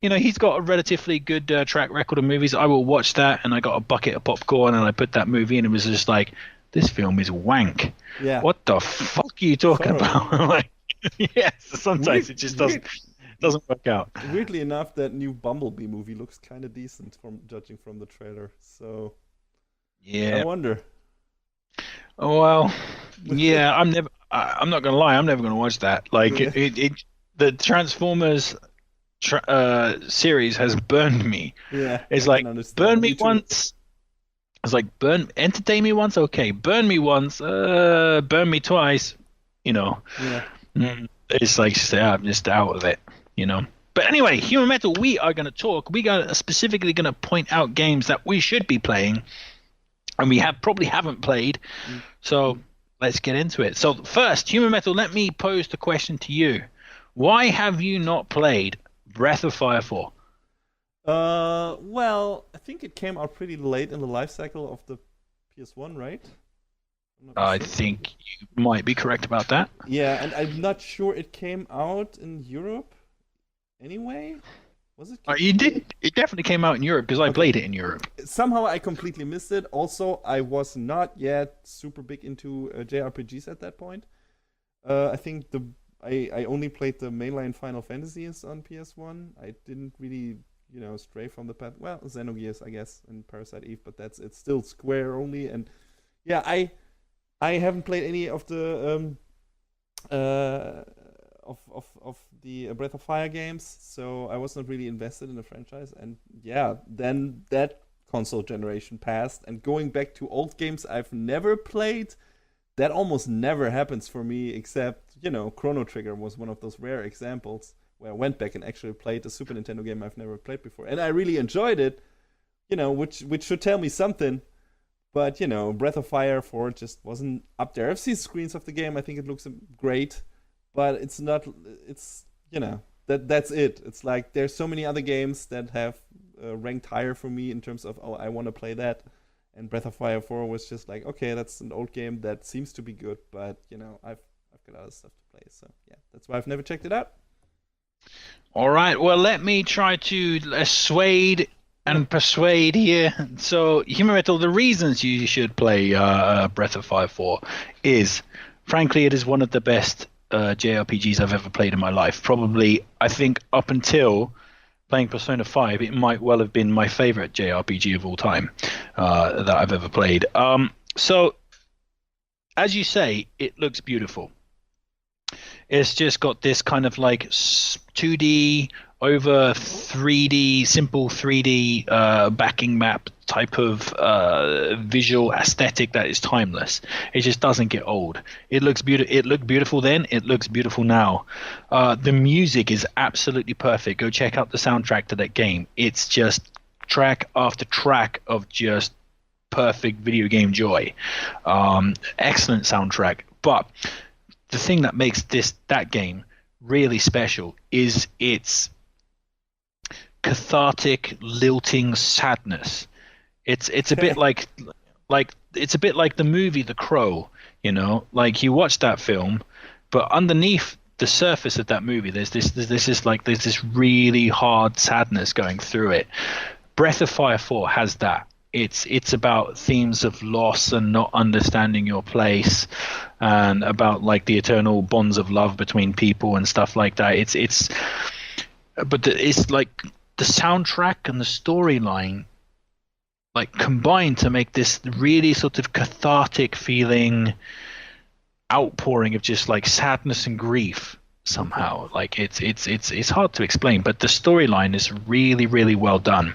He's got a relatively good track record of movies. I will watch that, and I got a bucket of popcorn, and I put that movie in, and it was just like, this film is wank. Yeah. What the fuck are you talking about? Like, yes, sometimes it just doesn't work out. Weirdly enough, that new Bumblebee movie looks kind of decent from judging from the trailer. So, yeah, I wonder. Oh, well, yeah, I'm not gonna lie, I'm never gonna watch that. Like, the Transformers series has burned me. Yeah, it's like burn me once. It's like entertain me once, okay. Burn me once, burn me twice. Yeah. It's like, I'm just out of it. But anyway, Human Metal, we are going to talk. We are specifically going to point out games that we should be playing, and we probably haven't played. So let's get into it. So first, Human Metal, let me pose the question to you: why have you not played Breath of Fire 4? Well, I think it came out pretty late in the life cycle of the PS1, right? I think you might be correct about that. Yeah, and I'm not sure it came out in Europe anyway. Was it? You did. It definitely came out in Europe because I played it in Europe. Somehow I completely missed it. Also, I was not yet super big into JRPGs at that point. I think I only played the mainline Final Fantasies on PS1. I didn't really, stray from the path. Well, Xenogears, I guess, and Parasite Eve, but it's still Square only. And yeah, I haven't played any of the of the Breath of Fire games, so I was not really invested in the franchise. And yeah, then that console generation passed, and going back to old games I've never played, that almost never happens for me, except, Chrono Trigger was one of those rare examples where I went back and actually played a Super Nintendo game I've never played before. And I really enjoyed it, which should tell me something. But, Breath of Fire 4 just wasn't up there. I've seen screens of the game. I think it looks great. but it's not. It's that's it. It's like there's so many other games that have ranked higher for me in terms of I want to play that, and Breath of Fire 4 was just like, okay, that's an old game that seems to be good, but I've got other stuff to play, so yeah, that's why I've never checked it out. All right. Well, let me try to assuade and persuade here. So, Human Metal, the reasons you should play Breath of Fire 4 is, frankly, it is one of the best JRPGs I've ever played in my life. Probably, I think, up until playing Persona 5, it might well have been my favorite JRPG of all time that I've ever played. So, as you say, it looks beautiful. It's just got this kind of like 2D over 3D, simple 3D backing map type of visual aesthetic that is timeless. It just doesn't get old. It looks beautiful. It looked beautiful then. It looks beautiful now. The music is absolutely perfect. Go check out the soundtrack to that game. It's just track after track of just perfect video game joy. Excellent soundtrack. But the thing that makes that game really special is its cathartic, lilting sadness. It's a bit like it's a bit like the movie The Crow, like you watch that film, but underneath the surface of that movie there's this really hard sadness going through it. Breath of Fire 4 has that. It's about themes of loss and not understanding your place, and about like the eternal bonds of love between people and stuff like that. It's like the soundtrack and the storyline like combined to make this really sort of cathartic feeling outpouring of just like sadness and grief somehow. Like it's hard to explain, but the storyline is really, really well done.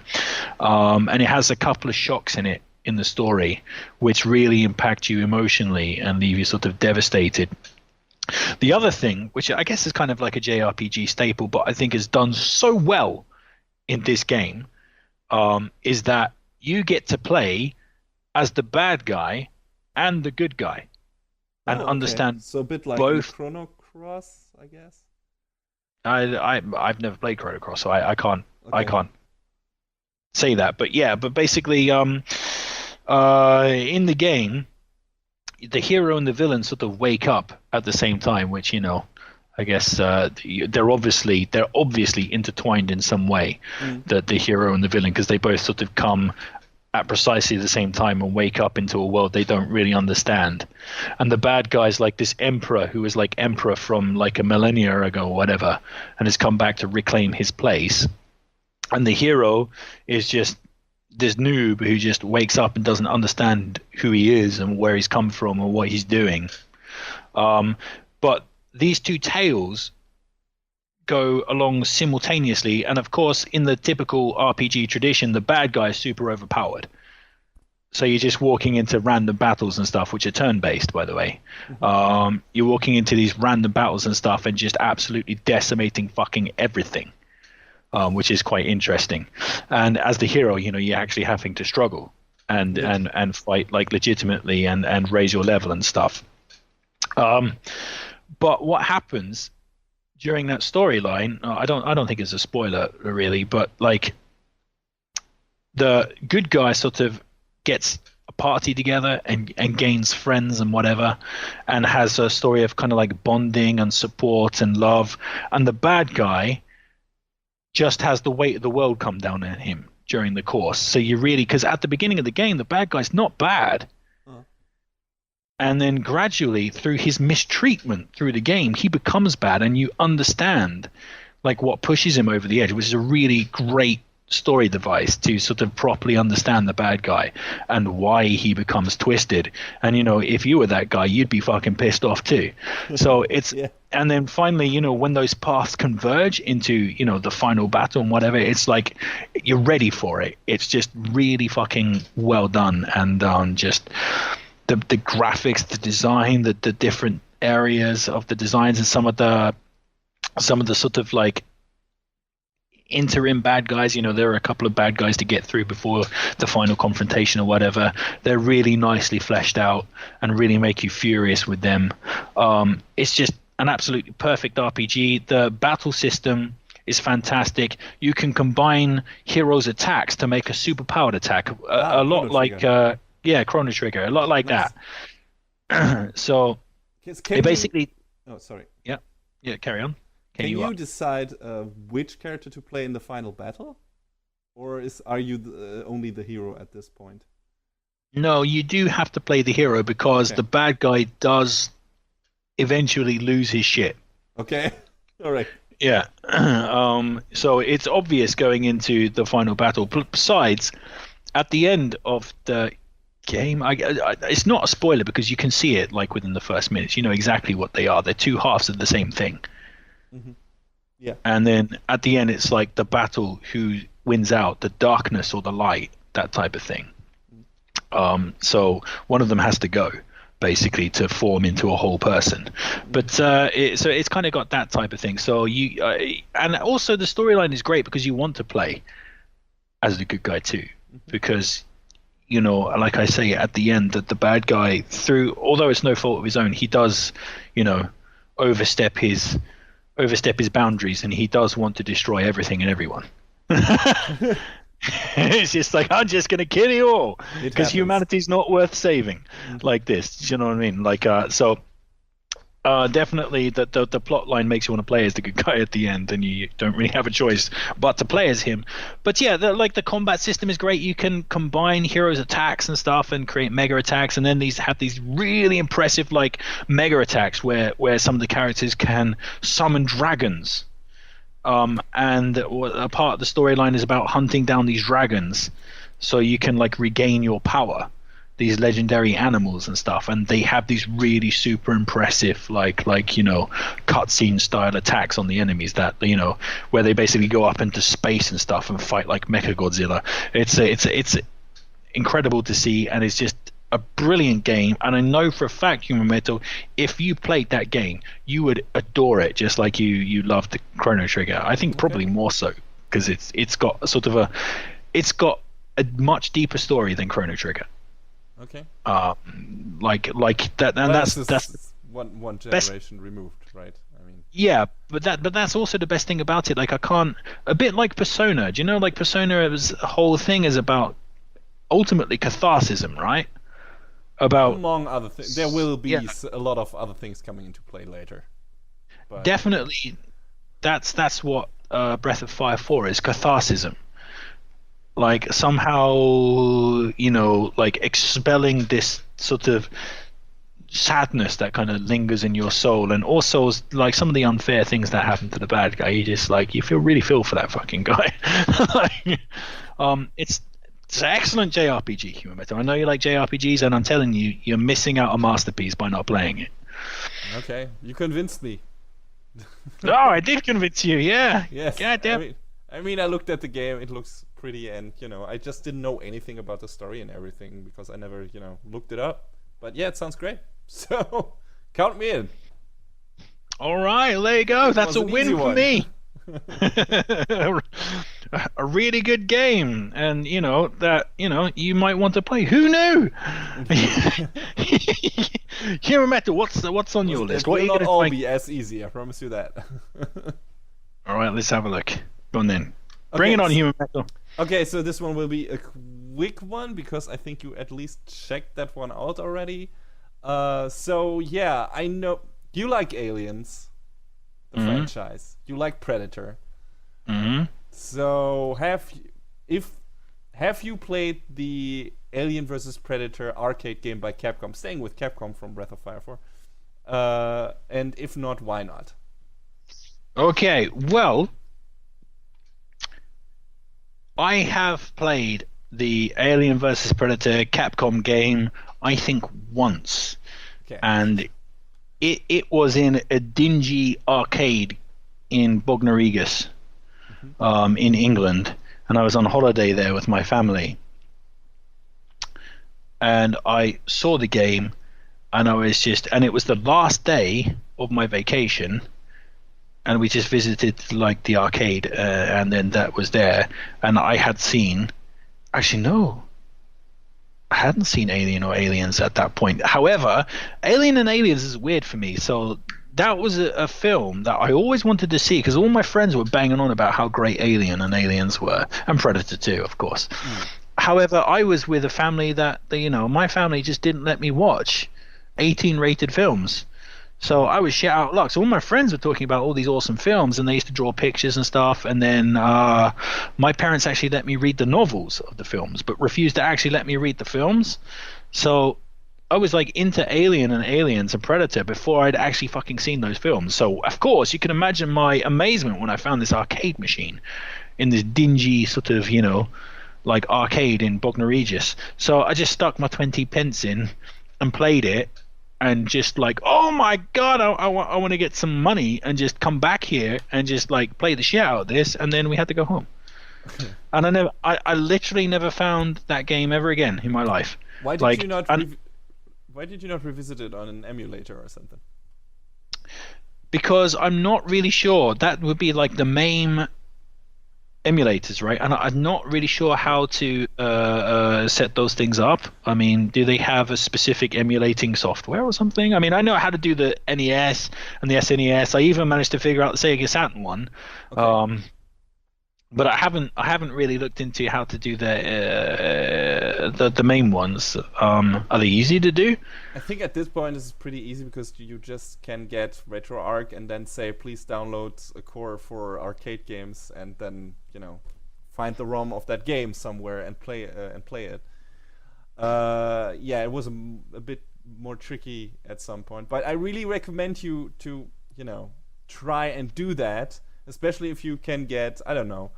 And it has a couple of shocks in it in the story which really impact you emotionally and leave you sort of devastated. The other thing, which I guess is kind of like a JRPG staple, but I think is done so well in this game, is that you get to play as the bad guy and the good guy, and understand so a bit like both. Chrono Cross, I guess. I've never played Chrono Cross, so I can't Okay. I can't say that. But yeah, but basically, in the game, the hero and the villain sort of wake up at the same time, which I guess they're obviously intertwined in some way. The hero and the villain, because they both sort of come at precisely the same time and wake up into a world they don't really understand. And the bad guy's like this emperor who was like emperor from like a millennia ago or whatever, and has come back to reclaim his place. And the hero is just this noob who just wakes up and doesn't understand who he is and where he's come from or what he's doing. But these two tales go along simultaneously, and of course in the typical RPG tradition, the bad guy is super overpowered, so you're just walking into random battles and stuff, which are turn-based, by the way. You're walking into these random battles and stuff and just absolutely decimating fucking everything, which is quite interesting. And as the hero, you're actually having to struggle and fight like legitimately and raise your level and stuff. But what happens during that storyline, I don't think it's a spoiler really, but like the good guy sort of gets a party together and gains friends and whatever, and has a story of kind of like bonding and support and love. And the bad guy just has the weight of the world come down on him during the course. So you really, because at the beginning of the game, the bad guy's not bad. And then gradually, through his mistreatment through the game, he becomes bad, and you understand like what pushes him over the edge, which is a really great story device to sort of properly understand the bad guy and why he becomes twisted. And if you were that guy, you'd be fucking pissed off too. So it's and then finally, when those paths converge into the final battle and whatever, it's like you're ready for it. It's just really fucking well done, and just the graphics, the design, the different areas of the designs, and some of the sort of like interim bad guys. There are a couple of bad guys to get through before the final confrontation or whatever. They're really nicely fleshed out and really make you furious with them. It's just an absolutely perfect RPG. The battle system is fantastic. You can combine heroes' attacks to make a super powered attack, a lot like Chrono Trigger, a lot like Nice. that. So Can it basically, Oh, sorry. yeah, carry on. Can you decide which character to play in the final battle, or are you only the hero at this point? No, you do have to play the hero because the bad guy does eventually lose his shit. Okay, all right. Yeah. So it's obvious going into the final battle. Besides, at the end of the game, it's not a spoiler because you can see it like within the first minutes. You know exactly what they are. They're two halves of the same thing. Mm-hmm. Yeah. And then at the end, it's like the battle who wins out, the darkness or the light, that type of thing. So one of them has to go, basically, to form into a whole person. But so it's kind of got that type of thing. So you and also the storyline is great because you want to play as the good guy too, because like I say at the end, that the bad guy, although it's no fault of his own, he does overstep his boundaries, and he does want to destroy everything and everyone. It's just like, I'm just going to kill you all because humanity's not worth saving like this. Do you know what I mean? Like, definitely the plot line makes you want to play as the good guy at the end, and you don't really have a choice but to play as him. But yeah, the combat system is great. You can combine heroes' attacks and stuff and create mega attacks, and then these really impressive like mega attacks where some of the characters can summon dragons. And a part of the storyline is about hunting down these dragons so you can like regain your power, these legendary animals and stuff. And they have these really super impressive like cutscene style attacks on the enemies that where they basically go up into space and stuff and fight like Mechagodzilla. It's incredible to see, and it's just a brilliant game. And I know for a fact, Human Metal, if you played that game, you would adore it just like you loved the Chrono Trigger. I think probably more so because it's got a much deeper story than Chrono Trigger. Okay. Like that, and that's one generation removed, right? I mean. Yeah, but that's also the best thing about it. Like a bit like Persona. Do you know, like Persona's whole thing is about ultimately catharsism, right? About among other things, there will be a lot of other things coming into play later. But definitely, that's what Breath of Fire 4 is, catharsism. Like somehow, like expelling this sort of sadness that kind of lingers in your soul, and also like some of the unfair things that happen to the bad guy. You really feel for that fucking guy. It's an excellent JRPG, Human Metal. I know you like JRPGs, and I'm telling you, you're missing out a masterpiece by not playing it. Okay, you convinced me. Oh, I did convince you, yeah. Yes. Goddamn. I mean, I looked at the game. It looks pretty, and I just didn't know anything about the story and everything because I never, looked it up. But yeah, it sounds great. So count me in. All right, there you go. That's a win for me. A really good game, and you might want to play. Who knew? Human Metal, what's on your list? What are you not going to all try? be as easy, I promise you that. All right, let's have a look. Go on then. Bring it on, Human Metal. Okay, so this one will be a quick one because I think you at least checked that one out already. So yeah, I know you like Aliens, the franchise. You like Predator. Mm-hmm. So have you played the Alien vs Predator arcade game by Capcom? Staying with Capcom from Breath of Fire 4. And if not, why not? Okay, well, I have played the Alien vs Predator Capcom game, I think once. Okay. And it was in a dingy arcade in Bognor Regis, in England, and I was on holiday there with my family. And I saw the game, and it was the last day of my vacation, and we just visited like the arcade, and then that was there, and I hadn't seen Alien or Aliens at that point. However, Alien and Aliens is weird for me, so that was a film that I always wanted to see because all my friends were banging on about how great Alien and Aliens were, and Predator too, of course. However, I was with a family that, my family just didn't let me watch 18 rated films. So I was shit out of luck. So all my friends were talking about all these awesome films, and they used to draw pictures and stuff. And then my parents actually let me read the novels of the films, but refused to actually let me read the films. So I was like into Alien and Aliens and Predator before I'd actually fucking seen those films. So of course you can imagine my amazement when I found this arcade machine in this dingy sort of, like arcade in Bognor Regis. So I just stuck my 20 pence in and played it. And just like, oh my god, I want to get some money and just come back here and just like play the shit out of this, and then we had to go home. And I literally never found that game ever again in my life. Why did you not revisit it on an emulator or something? Because I'm not really sure. That would be like the main emulators, right? And I'm not really sure how to set those things up. I mean, do they have a specific emulating software or something? I mean, I know how to do the NES and the SNES. I even managed to figure out the Sega Saturn one. Okay. But I haven't really looked into how to do the main ones. Are they easy to do? I think at this point it's pretty easy because you just can get RetroArch and then say please download a core for arcade games, and then find the ROM of that game somewhere and play it. It was a bit more tricky at some point, but I really recommend you to try and do that. Especially if you can get, I don't know,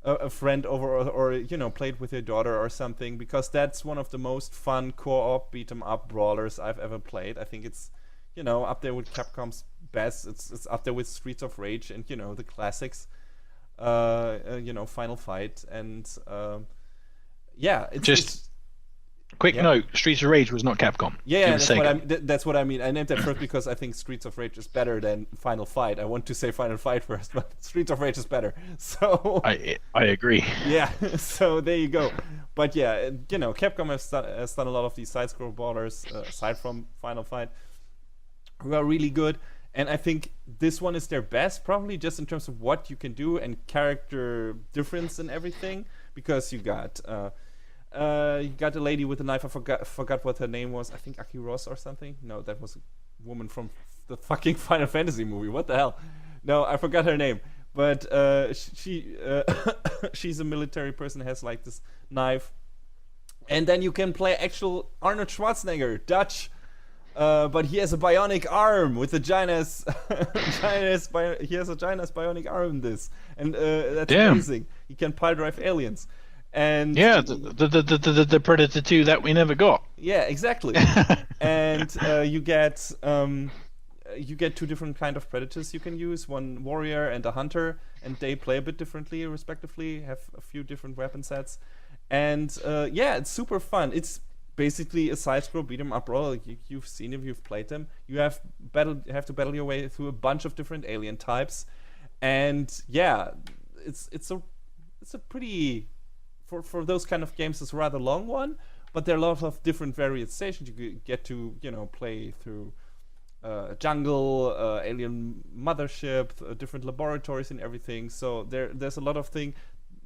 a friend over or play it with your daughter or something, because that's one of the most fun co-op beat-em-up brawlers I've ever played. I think it's, up there with Capcom's best. It's up there with Streets of Rage and, the classics, Final Fight. And, it's Quick note: Streets of Rage was not Capcom. Yeah, that's what I mean. I named that first because I think Streets of Rage is better than Final Fight. I want to say Final Fight first, but Streets of Rage is better. So I agree. Yeah, so there you go. But yeah, Capcom has done a lot of these side-scroll brawlers aside from Final Fight, who are really good. And I think this one is their best, probably just in terms of what you can do and character difference and everything, because you got a lady with a knife. I forgot what her name was. I think Aki Ross or something. No, that was a woman from the fucking Final Fantasy movie. What the hell? No, I forgot her name. But she's a military person, has like this knife. And then you can play actual Arnold Schwarzenegger, Dutch. But he has a bionic arm with a giant he has a giant bionic arm in this. And that's amazing. He can pile drive aliens. And the Predator 2 that we never got. Yeah, exactly. And you get two different kind of predators you can use, one warrior and a hunter, and they play a bit differently respectively, have a few different weapon sets. And it's super fun. It's basically a side-scroll beat-em-up brawler. You've seen it, you've played them. You have to battle your way through a bunch of different alien types. And it's a pretty, for those kind of games, it's a rather long one, but there are a lot of different varied stations. You get to play through jungle, alien mothership, different laboratories and everything. So there's a lot of thing.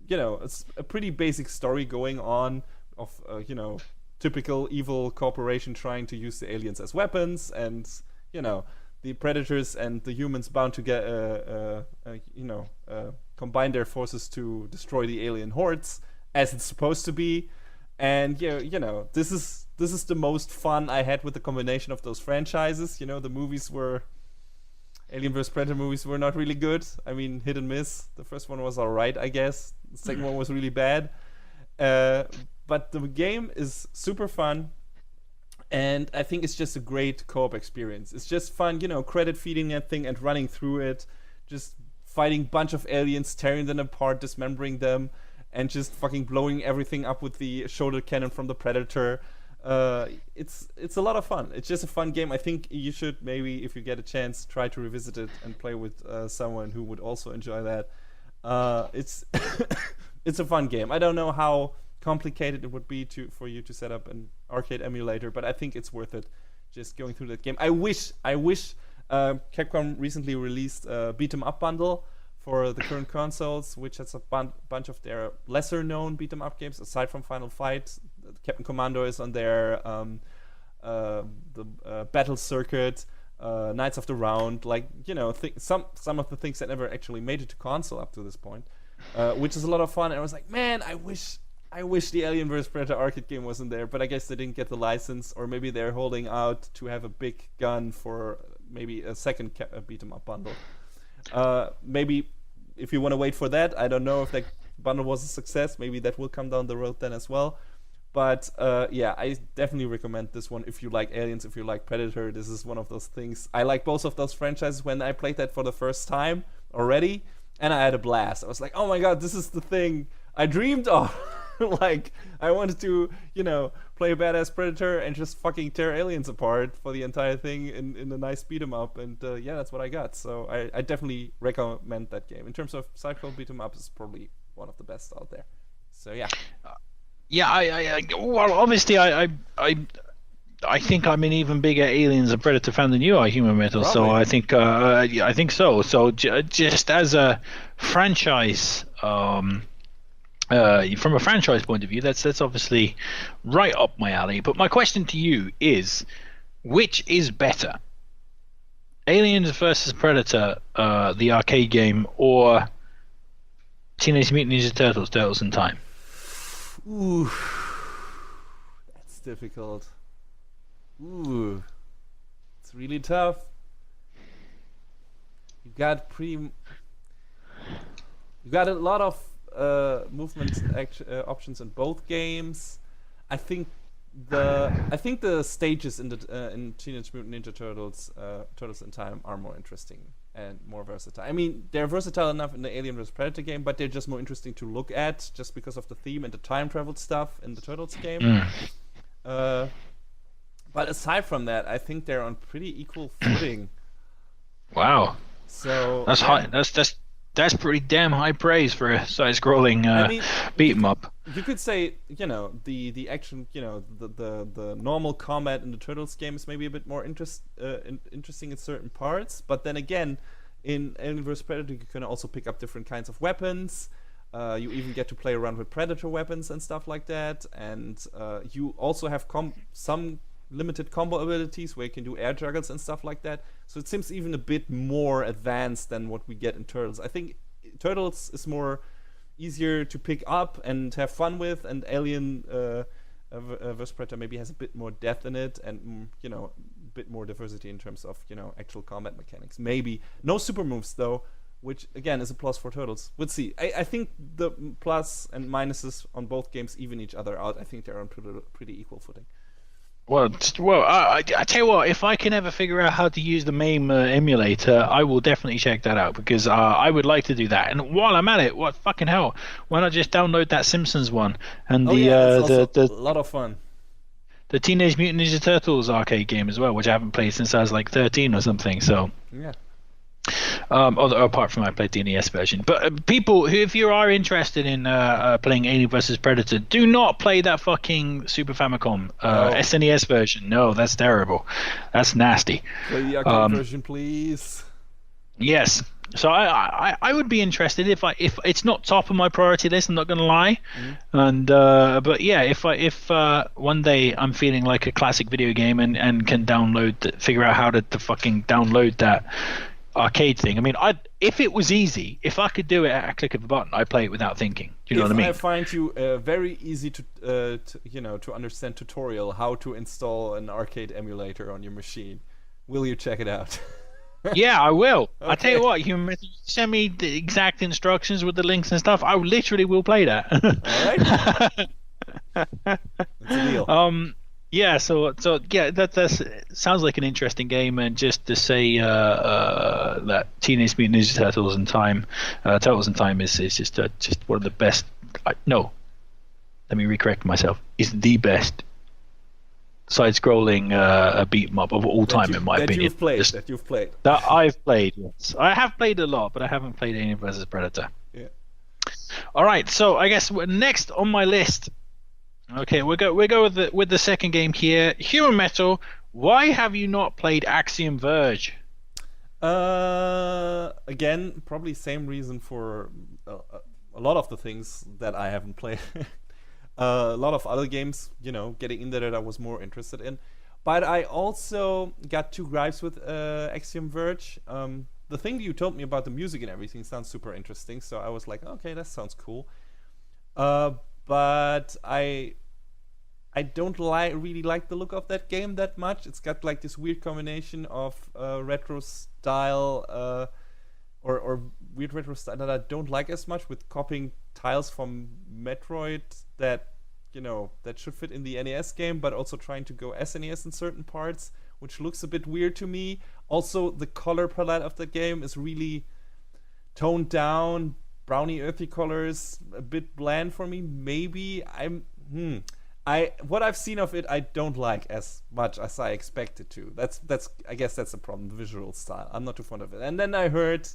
It's a pretty basic story going on of typical evil corporation trying to use the aliens as weapons, and the predators and the humans bound to get combine their forces to destroy the alien hordes, as it's supposed to be. And this is the most fun I had with the combination of those franchises. The movies were Alien vs Predator movies were not really good. I mean, hit and miss. The first one was alright, I guess. The second one was really bad. But the game is super fun, and I think it's just a great co-op experience. It's just fun, credit feeding that thing and running through it, just fighting a bunch of aliens, tearing them apart, dismembering them, and just fucking blowing everything up with the shoulder cannon from the Predator. It's a lot of fun. It's just a fun game. I think you should, maybe if you get a chance, try to revisit it and play with someone who would also enjoy that. It's it's a fun game. I don't know how complicated it would be for you to set up an arcade emulator, but I think it's worth it just going through that game. I wish Capcom recently released a beat 'em up bundle for the current consoles, which has a bunch of their lesser known beat 'em up games aside from Final Fight. Captain Commando is on there, the Battle Circuit, Knights of the Round, like, some of the things that never actually made it to console up to this point, which is a lot of fun. And I was like, man, I wish the Alien vs Predator arcade game wasn't there, but I guess they didn't get the license, or maybe they're holding out to have a big gun for maybe a second beat 'em up bundle. Maybe if you want to wait for that, I don't know if that bundle was a success. Maybe that will come down the road then as well. But I definitely recommend this one if you like Aliens, if you like Predator. This is one of those things. I like both of those franchises. When I played that for the first time already, and I had a blast. I was like, oh my god, this is the thing I dreamed of. Like, I wanted to, play a badass Predator and just fucking tear aliens apart for the entire thing in a nice beat 'em up. And that's what I got. So I definitely recommend that game. In terms of side-scroll beat 'em up, it's probably one of the best out there. So yeah. Yeah, well, obviously, I think I'm an even bigger Aliens and Predator fan than you are, Human Metal. Probably. So I think so. So just as a franchise, from a franchise point of view, that's obviously right up my alley. But my question to you is, which is better, Aliens versus Predator, the arcade game, or Teenage Mutant Ninja Turtles: Turtles in Time? Ooh, that's difficult. Ooh, it's really tough. You got a lot of movement options in both games. I think the stages in Teenage Mutant Ninja Turtles, Turtles in Time, are more interesting and more versatile. I mean, they're versatile enough in the Alien vs Predator game, but they're just more interesting to look at just because of the theme and the time travel stuff in the Turtles game. But aside from that, I think they're on pretty equal footing. Wow. So that's high. That's pretty damn high praise for a side-scrolling beat 'em up. You could say, the action, the normal combat in the Turtles game is maybe a bit more interesting in certain parts. But then again, in Alien vs Predator, you can also pick up different kinds of weapons. You even get to play around with Predator weapons and stuff like that. And you also have some limited combo abilities where you can do air juggles and stuff like that. So it seems even a bit more advanced than what we get in Turtles. I think Turtles is more easier to pick up and have fun with, and Alien vs Predator maybe has a bit more depth in it, and a bit more diversity in terms of actual combat mechanics. Maybe no super moves though, which again is a plus for Turtles. We'll see. I think the plus and minuses on both games even each other out. I think they're on pretty equal footing. Well, I tell you what, if I can ever figure out how to use the MAME emulator, I will definitely check that out, because I would like to do that. And while I'm at it, what fucking hell? Why not just download that Simpsons one and a lot of fun. The Teenage Mutant Ninja Turtles arcade game as well, which I haven't played since I was like 13 or something. So yeah. Apart from I played the NES version. But people who, if you are interested in playing Alien vs Predator, do not play that fucking Super Famicom SNES version. No, that's terrible. That's nasty. Play the arcade version, please. Yes. So I would be interested if it's not top of my priority list. I'm not going to lie. And but yeah, if one day I'm feeling like a classic video game and can figure out how to fucking download that arcade thing. I mean, if it was easy, if I could do it at a click of a button, I'd play it without thinking. Do you know what I mean? If I find you a very easy to understand tutorial how to install an arcade emulator on your machine, will you check it out? Yeah, I will. Okay. I tell you what, you send me the exact instructions with the links and stuff. I literally will play that. All right. That's a deal. Yeah, so yeah, that sounds like an interesting game, and just to say that Teenage Mutant Ninja Turtles in Time, is just one of the best. No, let me recorrect myself. Is the best side-scrolling beat 'em up of all time, in my opinion. That you've played. That I've played. Yes, I have played a lot, but I haven't played Alien vs Predator. Yeah. All right, so I guess next on my list. Okay, we go with the second game here. Human Metal, why have you not played Axiom Verge? Again, probably same reason for a lot of the things that I haven't played. A lot of other games, getting in there that I was more interested in. But I also got two gripes with Axiom Verge. The thing that you told me about the music and everything sounds super interesting, so I was like, okay, that sounds cool. But I don't really like the look of that game that much. It's got like this weird combination of retro style or weird retro style that I don't like as much, with copying tiles from Metroid that that should fit in the NES game, but also trying to go SNES in certain parts, which looks a bit weird to me. Also, the color palette of the game is really toned down, browny, earthy colors, a bit bland for me. Maybe what I've seen of it, I don't like as much as I expected to. That's I guess that's a problem. The visual style, I'm not too fond of it. And then I heard,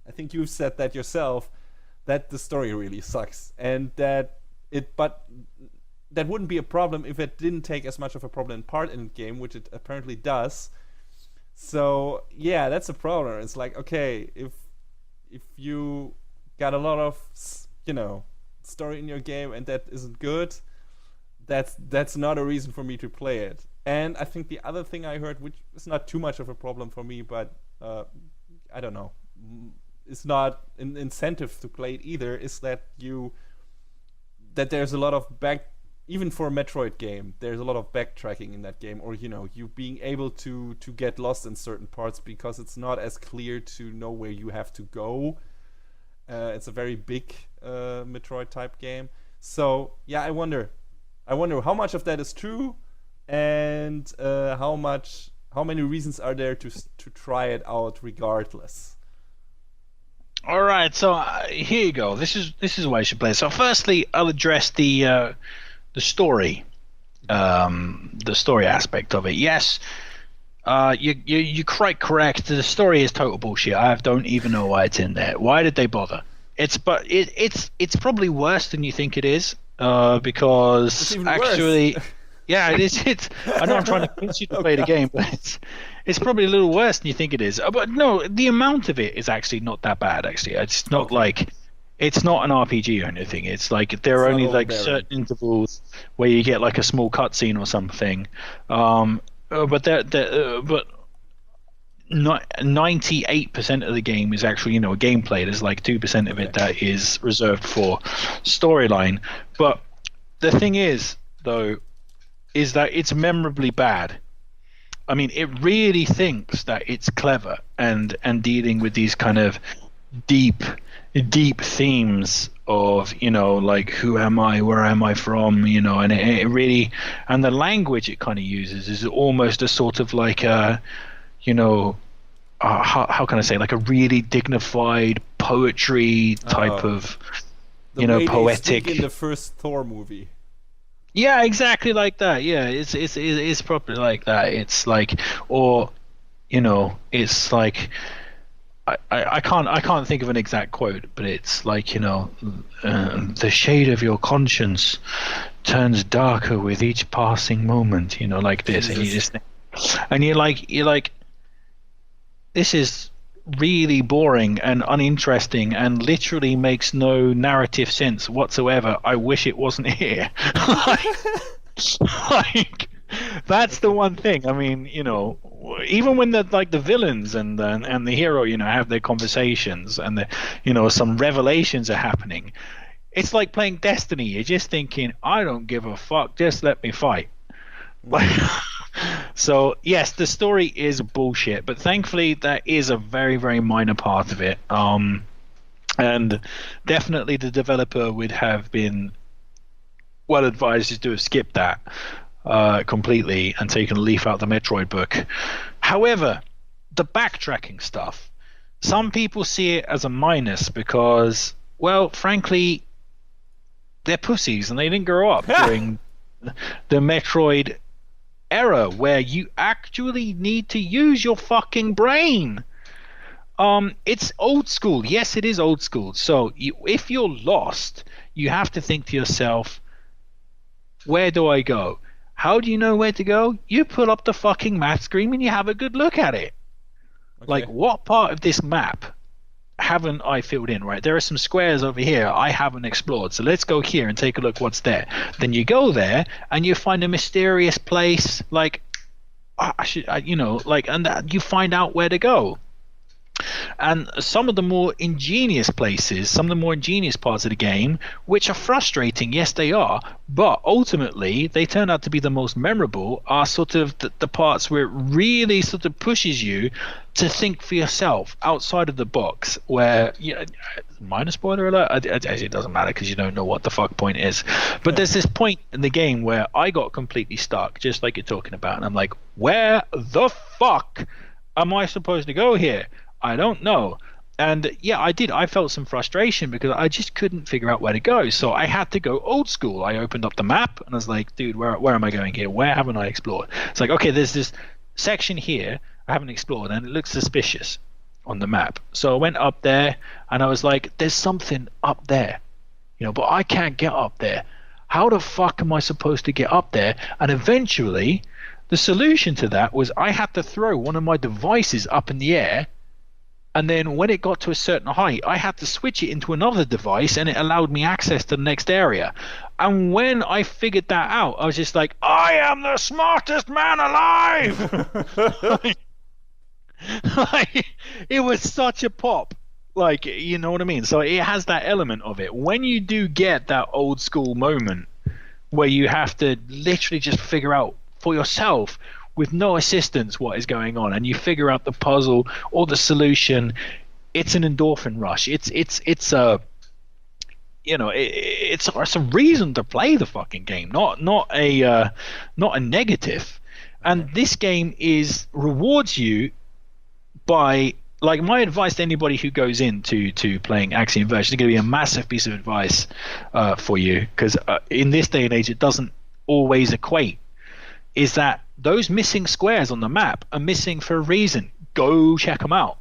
I think you've said that yourself, that the story really sucks, and that that wouldn't be a problem if it didn't take as much of a prominent part in the game, which it apparently does. So yeah, that's a problem. It's like, okay, if you got a lot of story in your game and that isn't good, that's not a reason for me to play it. And I think the other thing I heard, which is not too much of a problem for me, but I don't know, it's not an incentive to play it either, is that there's a lot of even for a Metroid game, there's a lot of backtracking in that game, or you being able to get lost in certain parts because it's not as clear to know where you have to go. It's a very big Metroid type game. So yeah, I wonder how much of that is true, and how many reasons are there to try it out regardless. All right, so here you go. This is why you should play. So firstly, I'll address the story, the story aspect of it. Yes, you're quite correct. The story is total bullshit. I don't even know why it's in there. Why did they bother? It's probably worse than you think it is, because actually, yeah, it is. I know I'm trying to convince you to play the game, but it's probably a little worse than you think it is. But no, the amount of it is actually not that bad. Actually, it's not like. It's not an RPG or anything. It's like there are only like certain intervals where you get like a small cutscene or something. But 98% of the game is actually gameplay. There's like 2% of it that is reserved for storyline. But the thing is, though, is that it's memorably bad. I mean, it really thinks that it's clever and dealing with these kind of deep themes of like, who am I, where am I from, and it really, and the language it kind of uses is almost a sort of like a how can I say, like a really dignified poetry type of poetic, in the first Thor movie. Yeah, exactly like that. Yeah, it's properly like that. It's like, or it's like, I can't think of an exact quote, but it's like, the shade of your conscience turns darker with each passing moment, like this. And you just think, and you're like, this is really boring and uninteresting and literally makes no narrative sense whatsoever. I wish it wasn't here. like that's the one thing. I mean, even when the villains and the hero, have their conversations and some revelations are happening, it's like playing Destiny. You're just thinking, I don't give a fuck, just let me fight. So yes, the story is bullshit, but thankfully that is a very, very minor part of it. And definitely the developer would have been well advised to have skipped that completely and taken a leaf out the Metroid book. However, the backtracking stuff, some people see it as a minus because, well, frankly, they're pussies and they didn't grow up during the Metroid era where you actually need to use your fucking brain. It's old school. Yes, it is old school. So if you're lost, you have to think to yourself, where do I go? How do you know where to go? You pull up the fucking map screen and you have a good look at it. Like, what part of this map haven't I filled in, right? There are some squares over here I haven't explored, so let's go here and take a look what's there. Then you go there and you find a mysterious place, like you find out where to go. And some of the more ingenious places, some of the more ingenious parts of the game, which are frustrating, yes they are, but ultimately they turn out to be the most memorable, are sort of the parts where it really sort of pushes you to think for yourself outside of the box, where, minor spoiler alert, it doesn't matter because you don't know what the fuck point is, but there's this point in the game where I got completely stuck, just like you're talking about, and I'm like, where the fuck am I supposed to go here? I don't know. And yeah, I felt some frustration because I just couldn't figure out where to go. So I had to go old school. I opened up the map and I was like, dude, where am I going here? Where haven't I explored? It's like, okay, there's this section here I haven't explored and it looks suspicious on the map. So I went up there and I was like, there's something up there, but I can't get up there. How the fuck am I supposed to get up there? And eventually the solution to that was I had to throw one of my devices up in the air. And then when it got to a certain height, I had to switch it into another device and it allowed me access to the next area. And when I figured that out, I was just like, I am the smartest man alive! It was such a pop. Like, you know what I mean? So it has that element of it. When you do get that old school moment where you have to literally just figure out for yourself with no assistance what is going on, and you figure out the puzzle or the solution, it's an endorphin rush. It's a it's a reason to play the fucking game, not a negative. And this game rewards you by, like, my advice to anybody who goes into playing Axiom Verge is going to be a massive piece of advice for you, because in this day and age it doesn't always equate, is that those missing squares on the map are missing for a reason. Go check them out.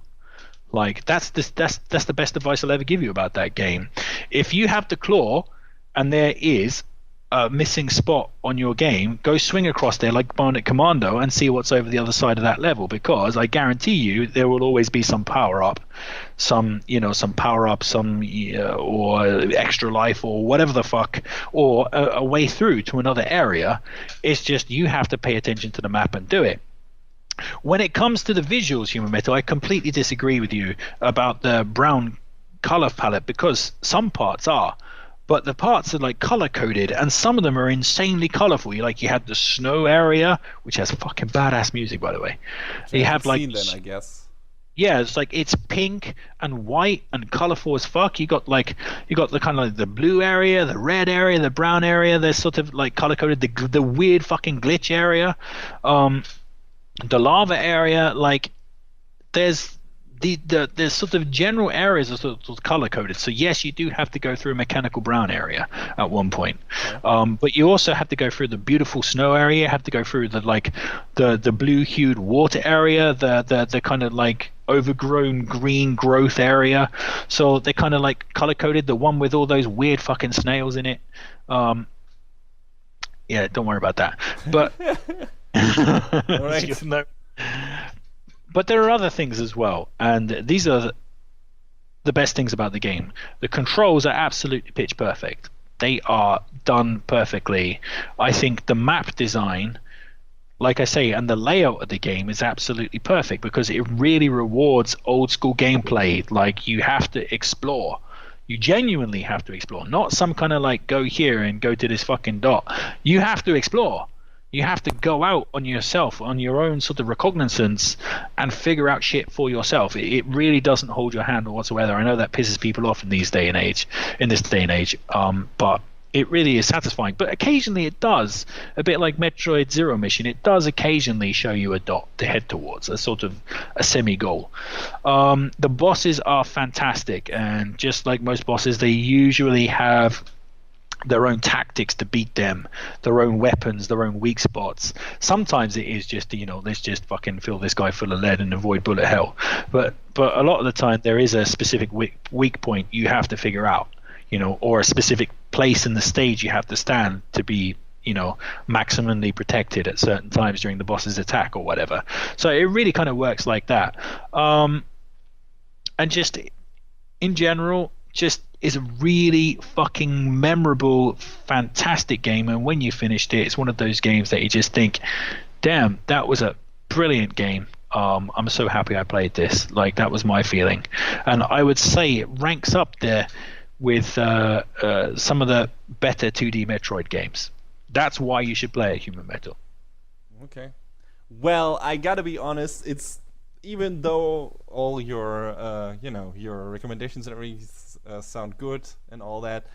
Like, that's the best advice I'll ever give you about that game. If you have the claw and there is a missing spot on your game, go swing across there like Bionic Commando and see what's over the other side of that level, because I guarantee you there will always be some power up, some or extra life or whatever the fuck, or a way through to another area. It's just you have to pay attention to the map and do it. When it comes to the visuals, Human Metal, I completely disagree with you about the brown color palette, because some parts are, but the parts are like color coded, and some of them are insanely colorful. You had the snow area, which has fucking badass music, by the way. You have like, seen then, I guess. Yeah, it's like it's pink and white and colorful as fuck. You got the kind of like the blue area, the red area, the brown area. They're sort of like color coded. The weird fucking glitch area, the lava area. Like, there's the sort of general areas are sort of color coded. So yes, you do have to go through a mechanical brown area at one point, but you also have to go through the beautiful snow area. You have to go through the blue hued water area, the kind of like overgrown green growth area. So they kind of like color coded the one with all those weird fucking snails in it. Yeah, don't worry about that. But all right. No. But there are other things as well, and these are the best things about the game. The controls are absolutely pitch perfect. They are done perfectly. I think the map design, like I say, and the layout of the game is absolutely perfect, because it really rewards old school gameplay. Like, you have to explore. You genuinely have to explore, not some kind of like go here and go to this fucking dot. You have to explore. You have to go out on yourself, on your own sort of recognizance, and figure out shit for yourself. It really doesn't hold your hand whatsoever. I know that pisses people off in this day and age, but it really is satisfying. But occasionally it does, a bit like Metroid Zero Mission, it does occasionally show you a dot to head towards, a sort of a semi-goal. The bosses are fantastic, and just like most bosses, they usually have their own tactics to beat them, their own weapons, their own weak spots. Sometimes it is just, let's just fucking fill this guy full of lead and avoid bullet hell. But a lot of the time there is a specific weak point you have to figure out, or a specific place in the stage you have to stand to be maximally protected at certain times during the boss's attack or whatever. So it really kind of works like that. And just in general, just is a really fucking memorable, fantastic game. And when you finished it, it's one of those games that you just think, damn, that was a brilliant game. I'm so happy I played this. Like, that was my feeling. And I would say it ranks up there with some of the better 2D Metroid games. That's why you should play it, Human Metal. Okay. Well, I gotta be honest, it's even though all your your recommendations and everything sound good and all that,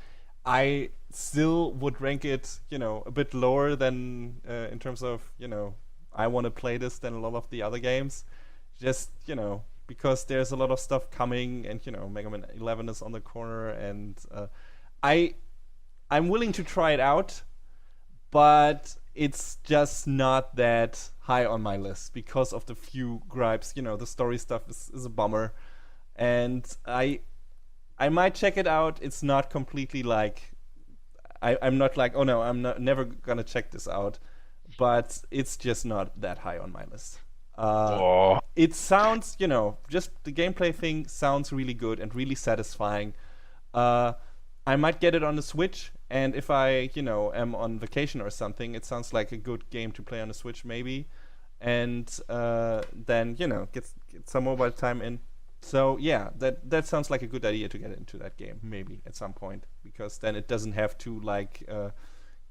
I still would rank it a bit lower than in terms of I want to play this than a lot of the other games, just because there's a lot of stuff coming, and Mega Man 11 is on the corner, and I'm willing to try it out, but it's just not that high on my list because of the few gripes. The story stuff is a bummer, and I might check it out. It's not completely like I'm not like, oh no, I'm never gonna check this out, but it's just not that high on my list. It sounds, just the gameplay thing sounds really good and really satisfying. I might get it on the Switch, and if I, am on vacation or something, it sounds like a good game to play on the Switch maybe, and then get some mobile time in. So yeah, that sounds like a good idea to get into that game maybe at some point, because then it doesn't have to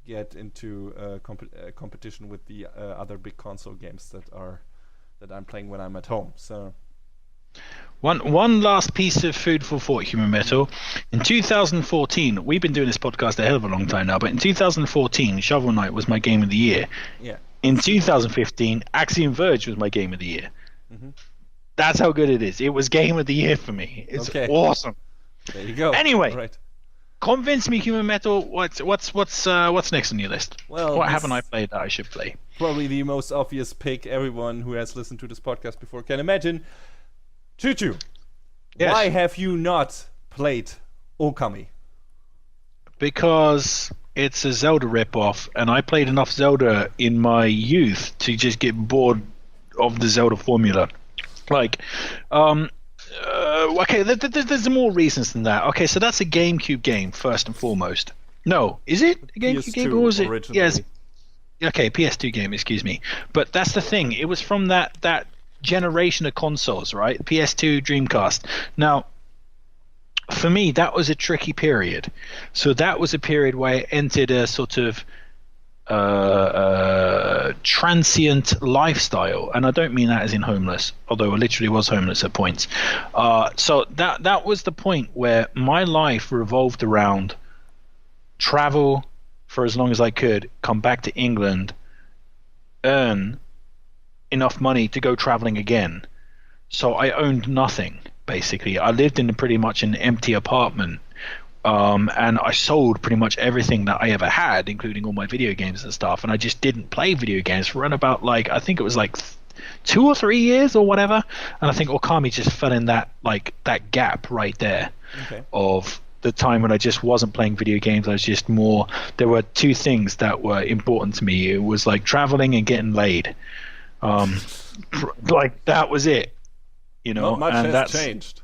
get into competition with the other big console games that I'm playing when I'm at home. So one last piece of food for thought, Human Metal. In 2014, we've been doing this podcast a hell of a long time now, but in 2014, Shovel Knight was my game of the year. Yeah. In 2015, Axiom Verge was my game of the year. Mm-hmm. That's how good it is. It was game of the year for me. It's awesome. There you go. Anyway, right. Convince me, Human Metal. What's next on your list? Well, what haven't I played that I should play? Probably the most obvious pick everyone who has listened to this podcast before can imagine. Choo-choo. Yes. Why have you not played Okami? Because it's a Zelda ripoff, and I played enough Zelda in my youth to just get bored of the Zelda formula. Like, okay, there's more reasons than that. Okay, so that's a GameCube game, first and foremost. No, is it a GameCube game, or was it? Originally. Yes. Okay, PS2 game, excuse me. But that's the thing. It was from that generation of consoles, right? PS2, Dreamcast. Now, for me, that was a tricky period. So that was a period where I entered a sort of transient lifestyle, and I don't mean that as in homeless, although I literally was homeless at points. So that was the point where my life revolved around travel for as long as I could, come back to England, earn enough money to go traveling again. So I owned nothing, basically. I lived in pretty much an empty apartment. And I sold pretty much everything that I ever had, including all my video games and stuff. And I just didn't play video games for around about, I think it was 2 or 3 years or whatever. And I think Okami just fell in that gap right there of the time when I just wasn't playing video games. I was just more, there were two things that were important to me. It was traveling and getting laid. That was it, Not much and has changed.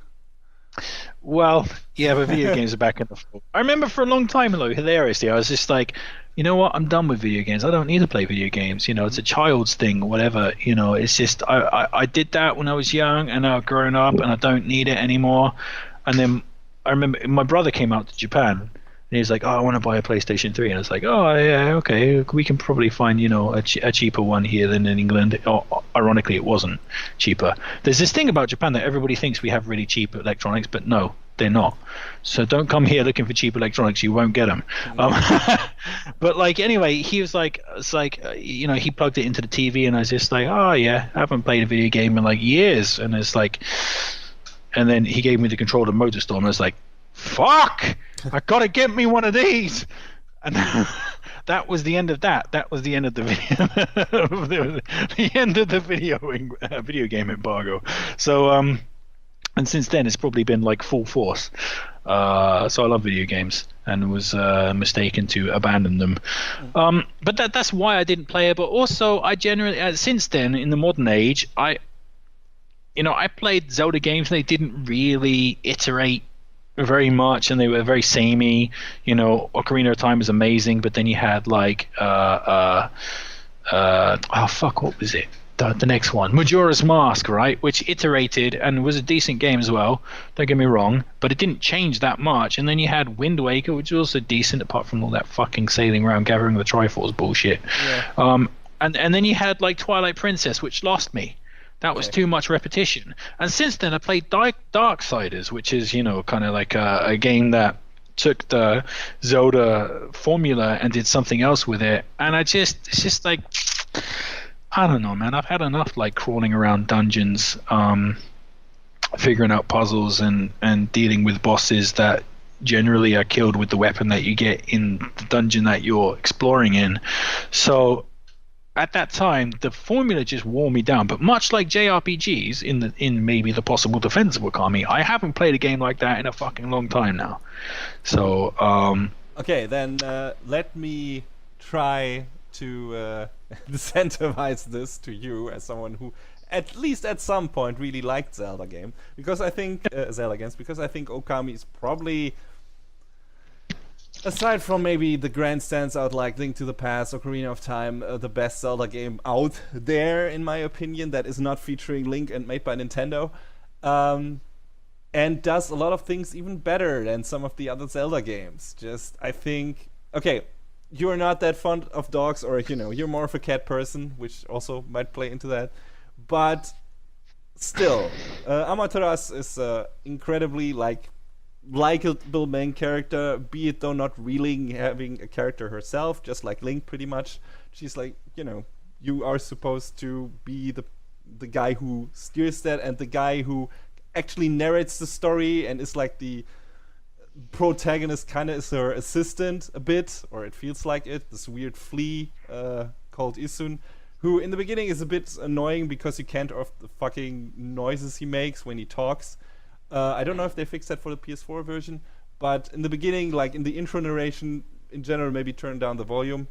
Well, yeah, but video games are back in the fold. I remember for a long time, hilariously, I was just like, you know what, I'm done with video games. I don't need to play video games. It's a child's thing, whatever. It's just, I did that when I was young, and now I've grown up, and I don't need it anymore. And then I remember my brother came out to Japan, and he was like, oh, I want to buy a PlayStation 3. And I was like, oh, yeah, okay, we can probably find, a cheaper one here than in England. Ironically, it wasn't cheaper. There's this thing about Japan that everybody thinks we have really cheap electronics, but no, they're not. So don't come here looking for cheap electronics. You won't get them. But anyway, he was like, he plugged it into the TV, and I was just like, oh, yeah, I haven't played a video game in years. And it's and then he gave me the controller to MotorStorm, and I was like, fuck, I gotta get me one of these. And that was the end of that. That was the end of the video. The end of the video game embargo. So and since then it's probably been full force. So I love video games, and was mistaken to abandon them. But that's why I didn't play it. But also, I generally since then in the modern age, I played Zelda games and they didn't really iterate very much, and they were very samey. Ocarina of Time was amazing, but then you had like what was it? The next one, Majora's Mask, right? Which iterated and was a decent game as well. Don't get me wrong, but it didn't change that much. And then you had Wind Waker, which was also decent, apart from all that fucking sailing around gathering the Triforce bullshit. Yeah. And then you had like Twilight Princess, which lost me. That was too much repetition. And since then, I played Darksiders, which is kind of like a game that took the Zelda formula and did something else with it. And it's just like, I don't know, man. I've had enough like crawling around dungeons, figuring out puzzles and dealing with bosses that generally are killed with the weapon that you get in the dungeon that you're exploring in. So at that time, the formula just wore me down. But much like JRPGs, in maybe the possible defense of Okami, I haven't played a game like that in a fucking long time now. So okay, then let me try to incentivize this to you as someone who at least at some point really liked Zelda games, because I think Okami is probably, aside from maybe the grand stands out like Link to the Past, Ocarina of Time, the best Zelda game out there in my opinion that is not featuring Link and made by Nintendo, and does a lot of things even better than some of the other Zelda games. I think, okay, you're not that fond of dogs, or you're more of a cat person, which also might play into that. But still, Amaterasu is incredibly likable main character, be it though not really having a character herself, just like Link pretty much. She's like, you are supposed to be the guy who steers that, and the guy who actually narrates the story and is like the protagonist, kind of is her assistant a bit, or it feels like it. This weird flea called Isun, who in the beginning is a bit annoying because you can't off the fucking noises he makes when he talks. I don't know if they fixed that for the PS4 version, but in the beginning, like in the intro narration, in general, maybe turn down the volume.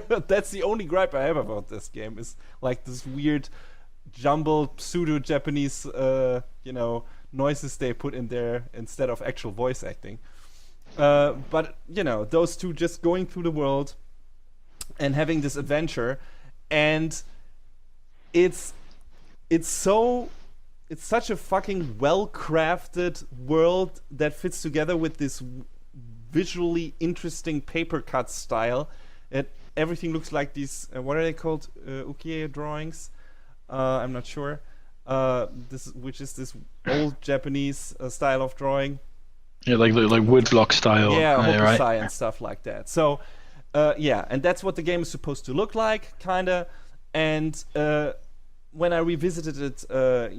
That's the only gripe I have about this game, is like this weird jumbled pseudo-Japanese noises they put in there instead of actual voice acting. But those two just going through the world and having this adventure, and it's such a fucking well-crafted world that fits together with this visually interesting paper cut style. Everything looks like these, what are they called? Ukiyo drawings? I'm not sure. Which is this old Japanese style of drawing. Yeah, like woodblock style. Yeah, hokusai right? And stuff like that. So, and that's what the game is supposed to look like, kinda. And when I revisited it, a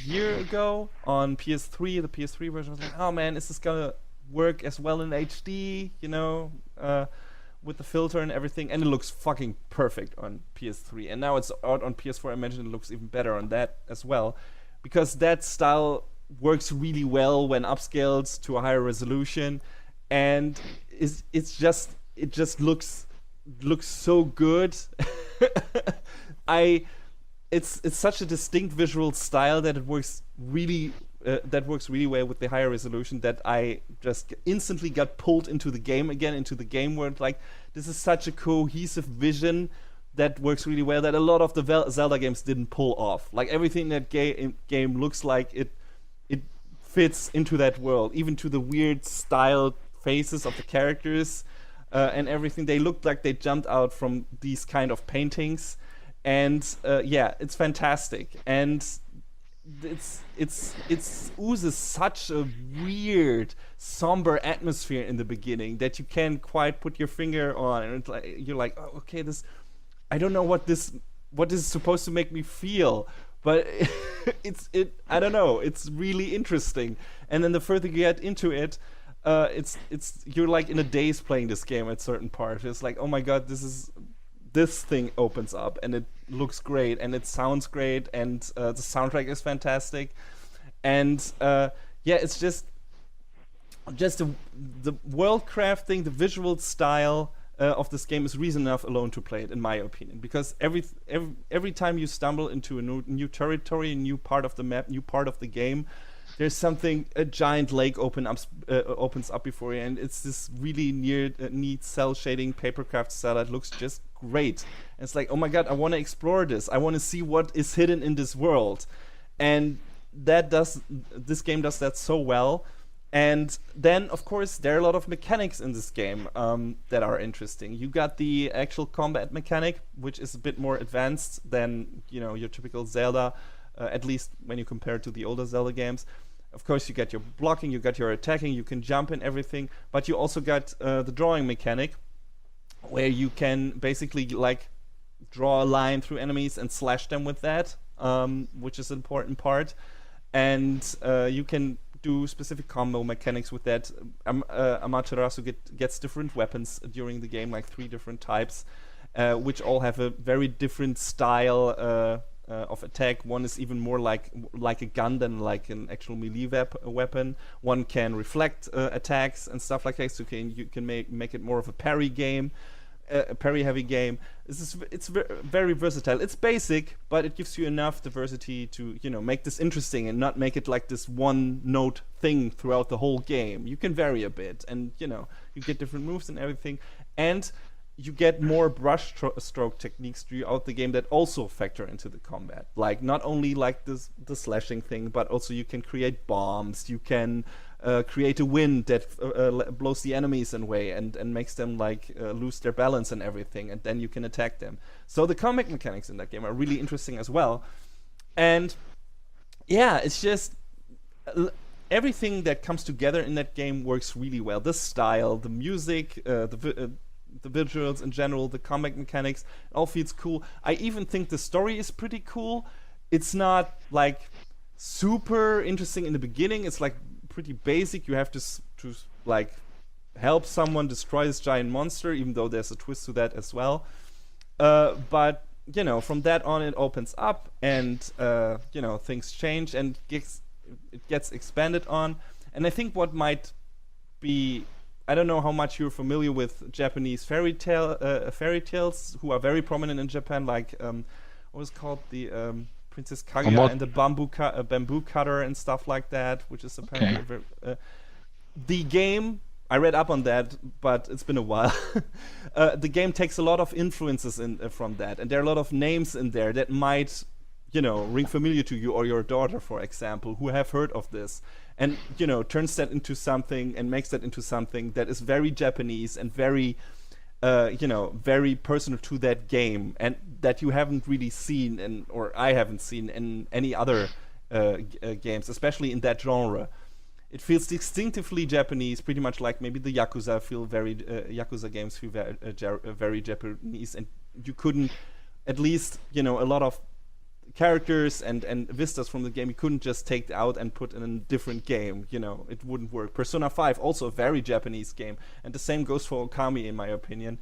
year ago on PS3, the PS3 version, I was like, oh man, is this gonna work as well in HD? With the filter and everything, and it looks fucking perfect on PS3. And now it's out on PS4. I imagine it looks even better on that as well, because that style works really well when upscaled to a higher resolution, and it just looks so good. It's such a distinct visual style that it works really well with the higher resolution, that I just instantly got pulled into the game again, into the game world. Like, this is such a cohesive vision that works really well, that a lot of the Zelda games didn't pull off. Like, everything in that game looks like it fits into that world, even to the weird styled faces of the characters and everything. They looked like they jumped out from these kind of paintings, and it's fantastic. And it oozes such a weird, somber atmosphere in the beginning that you can't quite put your finger on, and you're like, oh, okay, I don't know what this is supposed to make me feel, but I don't know, it's really interesting. And then the further you get into it, you're like in a daze playing this game at certain parts. It's like, oh my god, this thing opens up, and it looks great, and it sounds great, and the soundtrack is fantastic, and it's just just the world crafting, the visual style of this game is reason enough alone to play it, in my opinion. Because every time you stumble into a new territory, a new part of the map, new part of the game, there's something, a giant lake opens up before you, and it's this really neat cell shading papercraft style that looks just great. And it's like, oh my god, I want to explore this. I want to see what is hidden in this world, and this game does that so well. And then, of course, there are a lot of mechanics in this game that are interesting. You got the actual combat mechanic, which is a bit more advanced than your typical Zelda, at least when you compare it to the older Zelda games. Of course, you got your blocking, you got your attacking, you can jump and everything, but you also got the drawing mechanic, where you can basically like draw a line through enemies and slash them with that, which is an important part. And you can do specific combo mechanics with that. Amaterasu gets different weapons during the game, like 3 different types, which all have a very different style of attack. One is even more like a gun than like an actual melee weapon. One can reflect attacks and stuff like that, so you can make it more of a parry game, a parry heavy game. It's very versatile. It's basic, but it gives you enough diversity to make this interesting and not make it like this one note thing throughout the whole game. You can vary a bit, and you get different moves and everything, and you get more brush stroke techniques throughout the game that also factor into the combat. Like not only like the slashing thing, but also you can create bombs. You can create a wind that blows the enemies away and makes them like lose their balance and everything, and then you can attack them. So the combat mechanics in that game are really interesting as well. And yeah, it's just everything that comes together in that game works really well. The style, the music, the visuals in general, the combat mechanics, it all feels cool. I even think the story is pretty cool. It's not like super interesting in the beginning. It's like pretty basic. You have to like help someone destroy this giant monster, even though there's a twist to that as well. But from that on, it opens up, and things change, and it gets expanded on. And I think what might be, I don't know how much you're familiar with Japanese fairy tales, who are very prominent in Japan, like what was called the Princess Kaguya and the bamboo cutter and stuff like that, which is apparently the game. I read up on that, but it's been a while. The game takes a lot of influences from that, and there are a lot of names in there that might ring familiar to you or your daughter, for example, who have heard of this. And turns that into something and makes that into something that is very Japanese and very very personal to that game, and that you haven't really seen or I haven't seen in any other games, especially in that genre. It feels distinctively Japanese, pretty much like maybe the Yakuza games feel very Japanese, and you couldn't, at least a lot of characters and vistas from the game, you couldn't just take out and put in a different game. It wouldn't work. Persona 5, also a very Japanese game, and the same goes for Okami, in my opinion.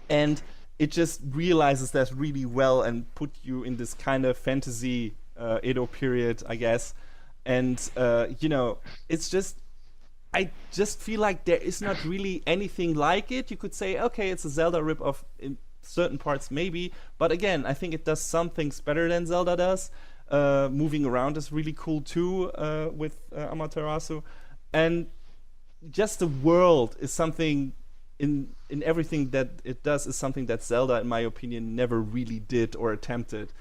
And it just realizes that really well and put you in this kind of fantasy Edo period, I guess. And it's just, I just feel like there is not really anything like it. You could say, okay, it's a Zelda ripoff in certain parts maybe, but again, I think it does some things better than Zelda does. Moving around is really cool too, with Amaterasu, and just the world is something in everything that it does is something that Zelda, in my opinion, never really did or attempted,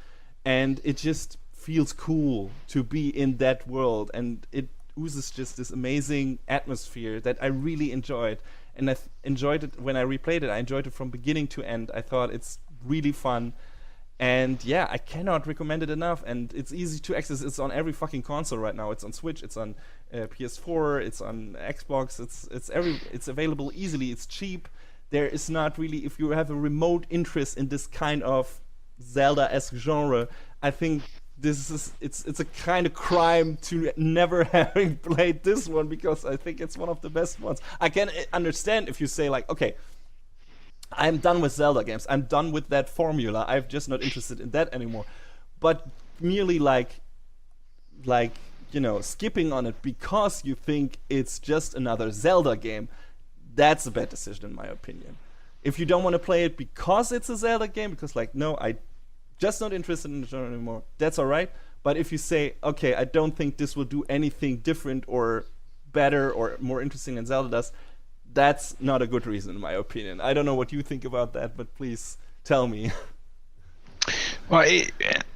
and it just feels cool to be in that world, and it oozes just this amazing atmosphere that I really enjoyed. And I enjoyed it when I replayed it. I enjoyed it from beginning to end. I thought it's really fun. And yeah, I cannot recommend it enough. And it's easy to access. It's on every fucking console right now. It's on Switch. It's on PS4. It's on Xbox. It's available easily. It's cheap. There is not really, if you have a remote interest in this kind of Zelda-esque genre, I think it's a kind of crime to never having played this one, because I think it's one of the best ones. I can understand if you say like, okay, I'm done with Zelda games, I'm done with that formula, I'm just not interested in that anymore. But merely like skipping on it because you think it's just another Zelda game, that's a bad decision in my opinion. If you don't want to play it because it's a Zelda game, because no, I just not interested in the genre anymore, that's alright. But if you say, okay, I don't think this will do anything different or better or more interesting than Zelda does, that's not a good reason in my opinion. I don't know what you think about that, but please tell me. Well,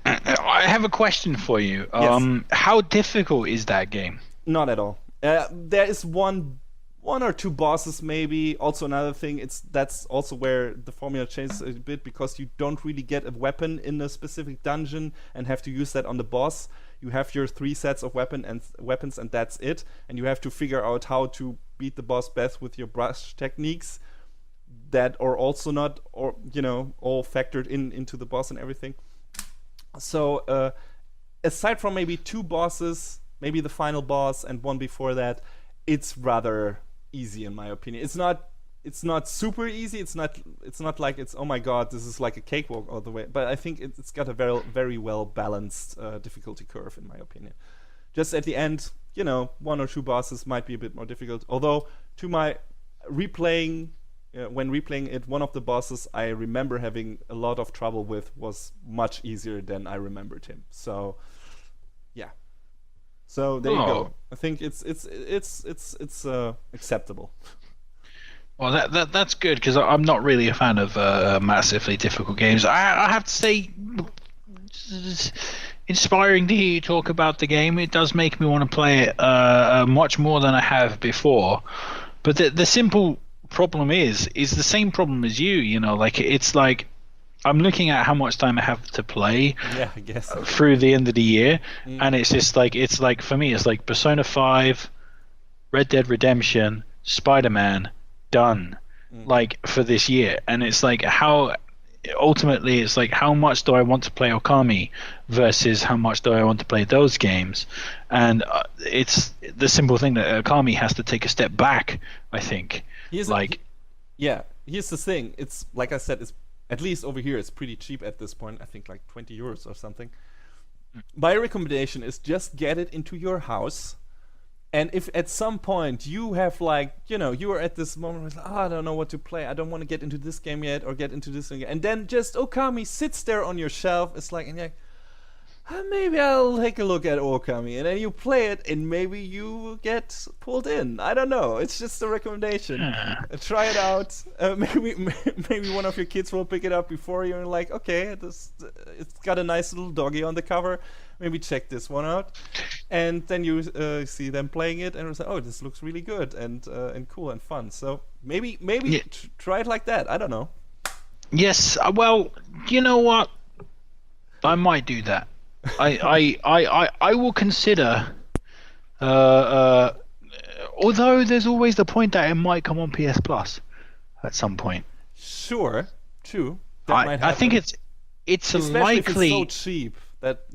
I have a question for you. Yes. How difficult is that game? Not at all. There is one or two bosses maybe. Also another thing, that's also where the formula changes a bit, because you don't really get a weapon in a specific dungeon and have to use that on the boss. You have your 3 sets of weapons and that's it. And you have to figure out how to beat the boss best with your brush techniques that are also not, or all factored into the boss and everything. So aside from maybe 2 bosses, maybe the final boss and one before that, it's rather easy in my opinion. It's not super easy. It's not like it's, oh my god, this is like a cakewalk all the way. But I think it's got a very, very well balanced difficulty curve in my opinion. Just at the end, 1 or 2 bosses might be a bit more difficult. Although to my replaying, when replaying it, one of the bosses I remember having a lot of trouble with was much easier than I remembered him. So yeah. So there you go. I think it's acceptable. Well, that's good, because I'm not really a fan of massively difficult games. I have to say, it's inspiring to hear you talk about the game. It does make me want to play it much more than I have before. But the simple problem is the same problem as you. It's like I'm looking at how much time I have to play. Yeah, I guess through the end of the year, and it's just it's like for me, it's like Persona 5, Red Dead Redemption, Spider-Man, done, for this year. And it's like how ultimately it's like how much do I want to play Okami versus how much do I want to play those games, and it's the simple thing that Okami has to take a step back, I think. Here's the thing. It's like I said, it's at least over here it's pretty cheap at this point. I think like 20 euros or something. My recommendation is just get it into your house. And if at some point you have you are at this moment where I don't know what to play, I don't want to get into this game yet or get into this thing, and then just Okami sits there on your shelf. It's like, and you're like, maybe I'll take a look at Okami, and then you play it, and maybe you get pulled in. I don't know. It's just a recommendation. Try it out. Maybe one of your kids will pick it up before you, and like, okay, it's got a nice little doggy on the cover. Maybe check this one out, and then you see them playing it, and it's like, oh, this looks really good and cool and fun. So maybe try it like that. I don't know. Yes. Well, you know what? I might do that. I will consider. Although there's always the point that it might come on PS Plus at some point. Sure. True. That might happen. I think it's especially likely. If it's so cheap that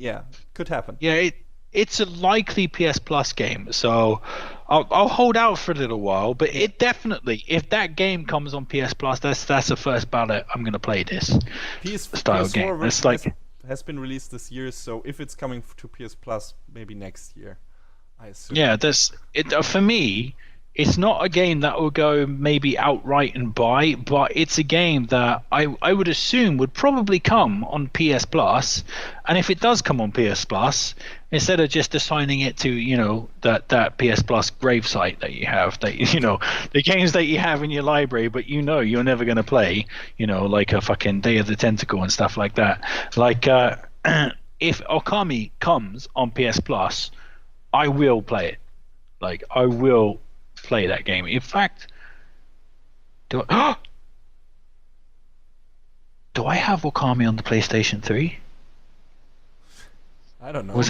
could happen. Yeah, it's a likely PS Plus game, so I'll hold out for a little while. But it definitely, if that game comes on PS Plus, that's the first ballot. I'm gonna play this style game. It's like has been released this year, so if it's coming to PS Plus, maybe next year, I assume. Yeah, for me. It's not a game that will go maybe outright and buy, but it's a game that I would assume would probably come on PS Plus. And if it does come on PS Plus, instead of just assigning it to that PS Plus gravesite that you have, that the games that you have in your library, but you're never going to play, like a fucking Day of the Tentacle and stuff like that. Like if Okami comes on PS Plus, I will play it. Like I will play that game. In fact, do I have Okami on the PlayStation 3? I don't know.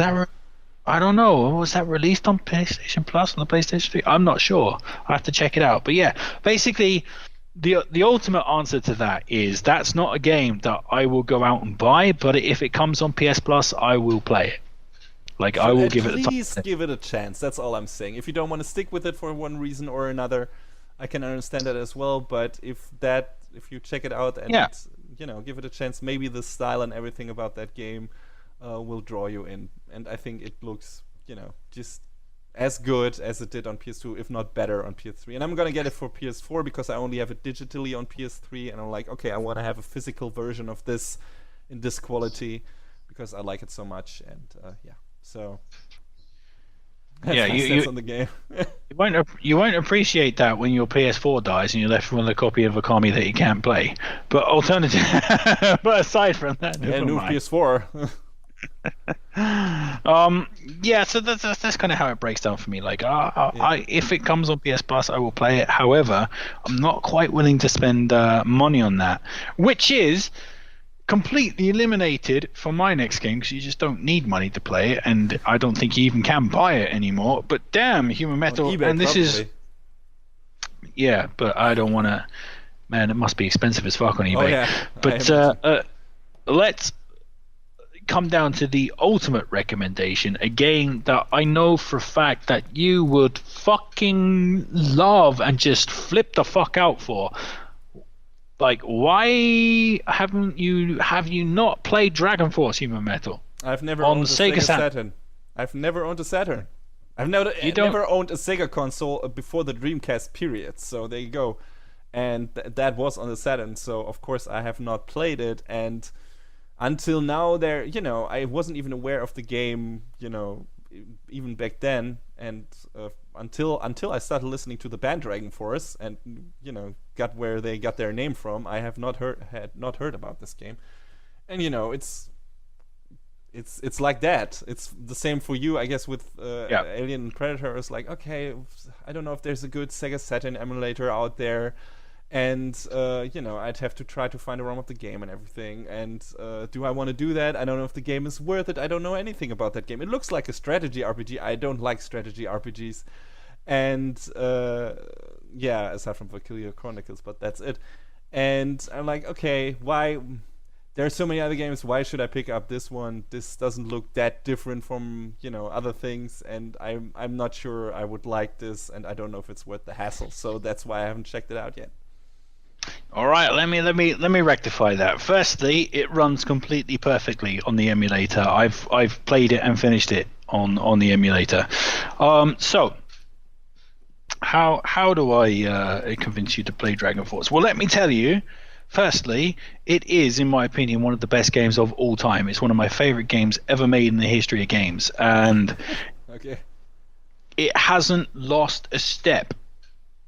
I don't know. Was that released on PlayStation Plus on the PlayStation 3? I'm not sure. I have to check it out. But yeah, basically, the ultimate answer to that is that's not a game that I will go out and buy, but if it comes on PS Plus, I will play it. Like I will give it a chance. Please give it a chance. That's all I'm saying. If you don't want to stick with it for one reason or another, I can understand that as well. But if you check it out and give it a chance, maybe the style and everything about that game will draw you in. And I think it looks just as good as it did on PS2, if not better on PS3. And I'm gonna get it for PS4 because I only have it digitally on PS3, and I'm like, okay, I want to have a physical version of this in this quality because I like it so much. And so that's Yeah, my sense on the game. you won't appreciate that when your PS4 dies and you're left with a copy of Okami that you can't play. But alternative, but aside from that, New PS4. So that's kind of how it breaks down for me. Like, if it comes on PS Plus, I will play it. However, I'm not quite willing to spend money on that, which is completely eliminated for my next game because you just don't need money to play it, and I don't think you even can buy it anymore. But damn, Human Metal, eBay, and this probably. is but I don't want to. Man, it must be expensive as fuck on eBay. Oh, yeah. But let's come down to the ultimate recommendation, a game that I know for a fact that you would fucking love and just flip the fuck out for. Like, why have you not played Dragon Force Human Metal? I've never on owned a Sega Saturn. I've never owned a Saturn. I've never owned a Sega console before the Dreamcast period. So there you go. And that was on the Saturn. So of course I have not played it. And until now, I wasn't even aware of the game, even back then. And until I started listening to the band Dragon Force and got where they got their name from, I have not heard about this game. And it's like that. It's the same for you, I guess, with Alien and Predator. It's like, okay, I don't know if there's a good Sega Saturn emulator out there. And I'd have to try to find a ROM of the game and everything. And do I want to do that? I don't know if the game is worth it. I don't know anything about that game. It looks like a strategy RPG. I don't like strategy RPGs. And aside from Valkyria Chronicles, but that's it. And I'm like, okay, why? There are so many other games. Why should I pick up this one? This doesn't look that different from other things, and I'm not sure I would like this, and I don't know if it's worth the hassle. So that's why I haven't checked it out yet. All right, let me rectify that. Firstly, it runs completely perfectly on the emulator. I've played it and finished it on the emulator. So how do I convince you to play Dragon Force? Well, let me tell you. Firstly, it is, in my opinion, one of the best games of all time. It's one of my favorite games ever made in the history of games, and okay, it hasn't lost a step.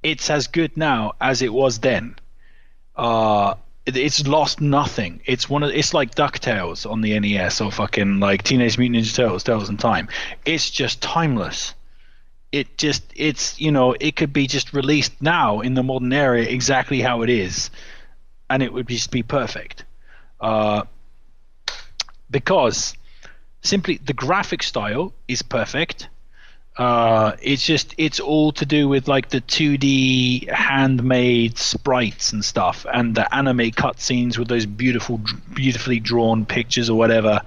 It's as good now as it was then. It's lost nothing. It's like DuckTales on the NES or fucking like Teenage Mutant Ninja Turtles, Turtles in Time. It's just timeless. It could be just released now in the modern era exactly how it is, and it would just be perfect. Because simply the graphic style is perfect. It's all to do with like the 2D handmade sprites and stuff, and the anime cutscenes with those beautifully drawn pictures or whatever,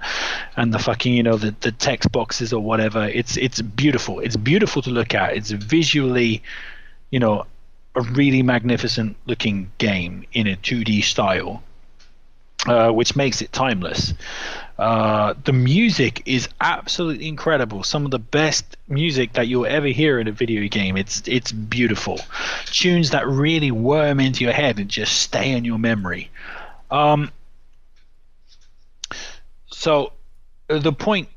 and the fucking the text boxes or whatever. It's beautiful. It's beautiful to look at. It's visually, a really magnificent looking game in a 2D style, which makes it timeless. The music is absolutely incredible. Some of the best music that you'll ever hear in a video game. It's beautiful. Tunes that really worm into your head and just stay in your memory. So the point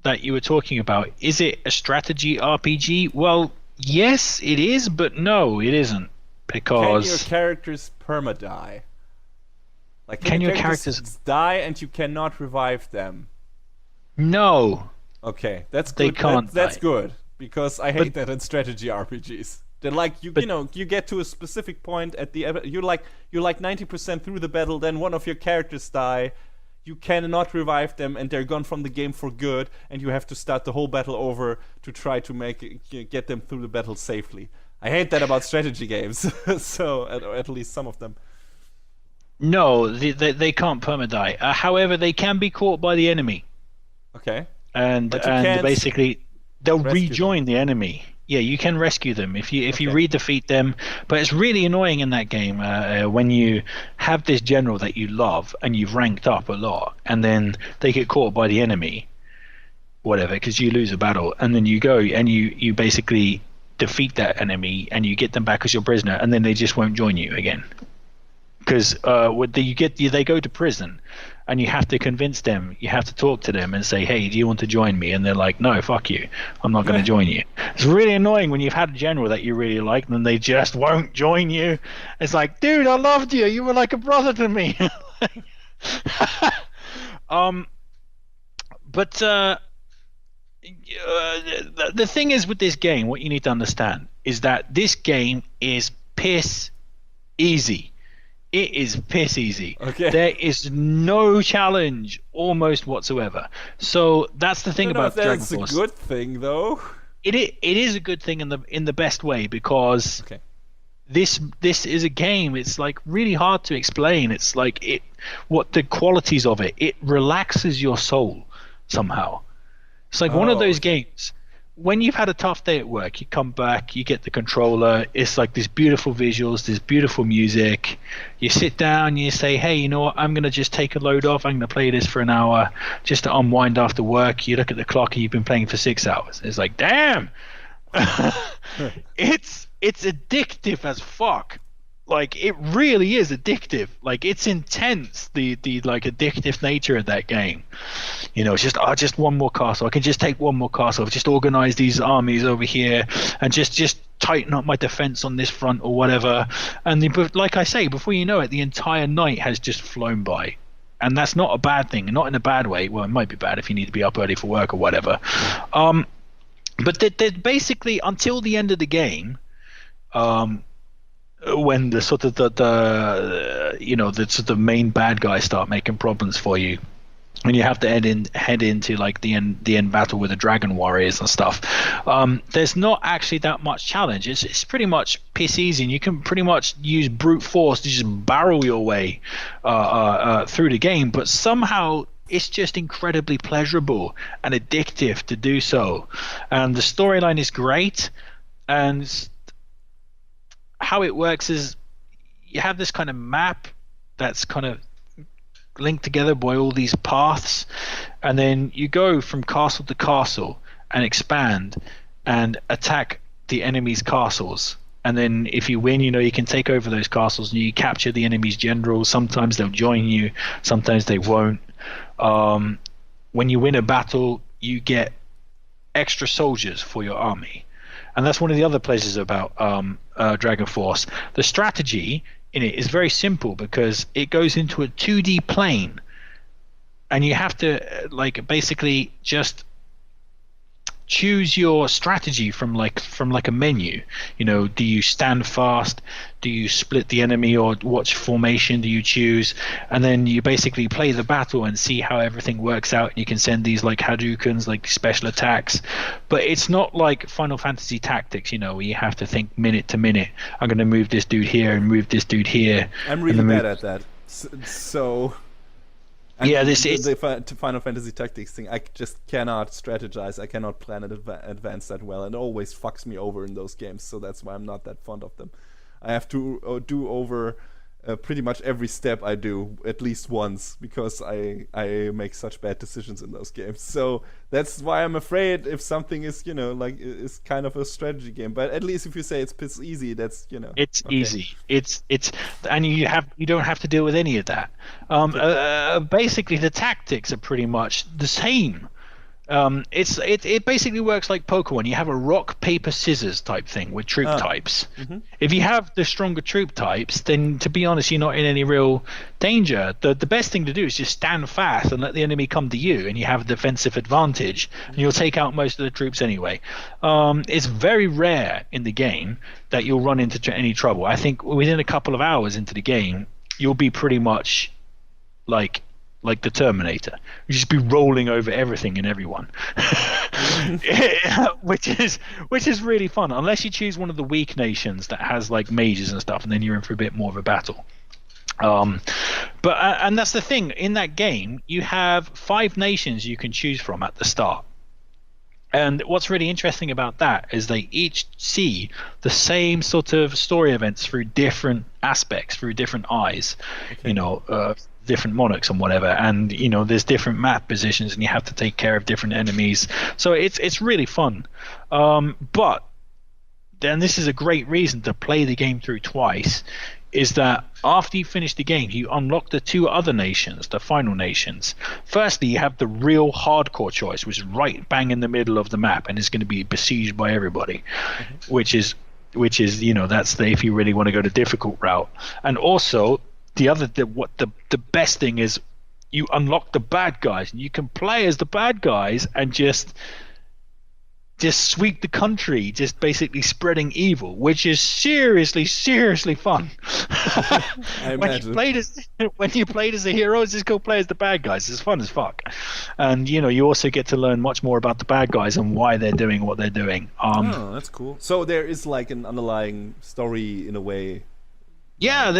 that you were talking about, is it a strategy RPG? Well, yes, it is, but no, it isn't. Because can your characters perma-die? Like, can your characters die and you cannot revive them? No. Okay, that's good. They can't. That's good, because I hate that in strategy RPGs. They're like you get to a specific point at the you're like 90% through the battle, then one of your characters die. You cannot revive them, and they're gone from the game for good, and you have to start the whole battle over to try to get them through the battle safely. I hate that about strategy games. So at least some of them. No, they can't perma-die. However, they can be caught by the enemy. Okay. And basically, they'll rejoin the enemy. Yeah, you can rescue them if you redefeat them. But it's really annoying in that game when you have this general that you love and you've ranked up a lot, and then they get caught by the enemy. whatever, because you lose a battle, and then you go and you basically defeat that enemy and you get them back as your prisoner, and then they just won't join you again. Because they go to prison, and you have to convince them, you have to talk to them and say, hey, do you want to join me? And they're like, no, fuck you, I'm not going to join you. It's really annoying when you've had a general that you really like and they just won't join you. It's like, dude, I loved you, you were like a brother to me. But the thing is with this game, what you need to understand is that this game is piss easy. It is piss easy. Okay. There is no challenge almost whatsoever. So that's the thing about Dragon Force. That's a good thing, though. It is a good thing in the best way, because this is a game. It's like really hard to explain. It's like what the qualities of it. It relaxes your soul somehow. It's like one of those games. When you've had a tough day at work, you come back, you get the controller, it's like these beautiful visuals, this beautiful music. You sit down, you say, hey, you know what, I'm going to just take a load off, I'm going to play this for an hour just to unwind after work. You look at the clock and you've been playing for 6 hours. It's like, damn! It's addictive as fuck. Like, it really is addictive. Like, it's intense, the like addictive nature of that game. You know, it's just one more castle. I can just take one more castle. Just organize these armies over here and just tighten up my defense on this front or whatever. And like I say, before you know it, the entire night has just flown by. And that's not a bad thing, not in a bad way. Well, it might be bad if you need to be up early for work or whatever. But they're basically, until the end of the game, when the sort of the main bad guys start making problems for you, and you have to head into like the end battle with the dragon warriors and stuff, there's not actually that much challenge. It's pretty much piss easy, and you can pretty much use brute force to just barrel your way through the game, but somehow it's just incredibly pleasurable and addictive to do so. And the storyline is great, and how it works is you have this kind of map that's kind of linked together by all these paths, and then you go from castle to castle and expand and attack the enemy's castles. And then if you win, you know, you can take over those castles and you capture the enemy's generals. Sometimes they'll join you, sometimes they won't. When you win a battle, you get extra soldiers for your army. And that's one of the other pleasures about Dragon Force. The strategy in it is very simple, because it goes into a 2D plane, and you have to like basically just choose your strategy from like a menu. You know, do you stand fast? Do you split the enemy, or what formation do you choose? And then you basically play the battle and see how everything works out. And you can send these like Hadoukens, like special attacks. But it's not like Final Fantasy Tactics, you know, where you have to think minute to minute. I'm going to move this dude here and move this dude here. I'm really bad at that. So this is the Final Fantasy Tactics thing. I just cannot strategize. I cannot plan in advance that well, and it always fucks me over in those games. So that's why I'm not that fond of them. I have to do over pretty much every step I do at least once, because I make such bad decisions in those games. So that's why I'm afraid if something is, you know, like is kind of a strategy game. But at least if you say it's piss easy, that's, you know, it's easy. It's and you don't have to deal with any of that. Basically, the tactics are pretty much the same. It basically works like Pokemon. You have a rock, paper, scissors type thing with troop types. Mm-hmm. If you have the stronger troop types, then to be honest, you're not in any real danger. The best thing to do is just stand fast and let the enemy come to you, and you have a defensive advantage, and you'll take out most of the troops anyway. It's very rare in the game that you'll run into any trouble. I think within a couple of hours into the game, you'll be pretty much like the Terminator. You just be rolling over everything and everyone. which is really fun, unless you choose one of the weak nations that has like mages and stuff, and then you're in for a bit more of a battle. But and that's the thing, in that game you have 5 nations you can choose from at the start. And what's really interesting about that is they each see the same sort of story events through different aspects, through different eyes. Okay. You know, different monarchs and whatever, and there's different map positions, and you have to take care of different enemies. So it's really fun. But then this is a great reason to play the game through twice. Is that after you finish the game, you unlock the two other nations, the final nations. Firstly, you have the real hardcore choice, which is right bang in the middle of the map, and it's going to be besieged by everybody, which is that's if you really want to go the difficult route. And also, the best thing is you unlock the bad guys, and you can play as the bad guys and just sweep the country, just basically spreading evil, which is seriously fun. When you played as the heroes, just go play as the bad guys. It's fun as fuck. And you also get to learn much more about the bad guys and why they're doing what they're doing. Oh, that's cool. So there is like an underlying story in a way. Yeah,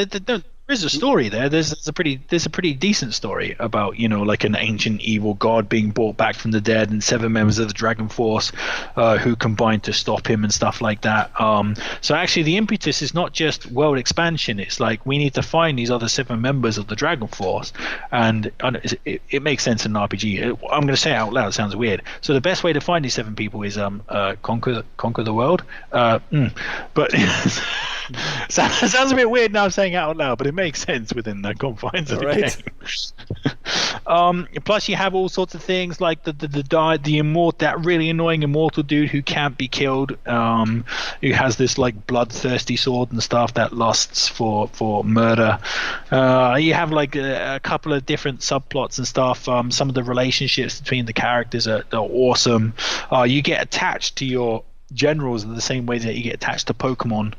there's a story there. There's a pretty decent story about like an ancient evil god being brought back from the dead, and 7 members of the Dragon Force who combine to stop him and stuff like that. So actually, the impetus is not just world expansion. It's like we need to find these other 7 members of the Dragon Force, and it makes sense in an RPG. I'm going to say it out loud. It sounds weird. So the best way to find these 7 people is conquer the world. But sounds a bit weird now saying it out loud, but it makes sense within the confines of the game. Plus, you have all sorts of things like that really annoying immortal dude who can't be killed, who has this like bloodthirsty sword and stuff that lusts for murder. You have like a couple of different subplots and stuff. Some of the relationships between the characters are awesome. You get attached to your generals in the same way that you get attached to Pokemon.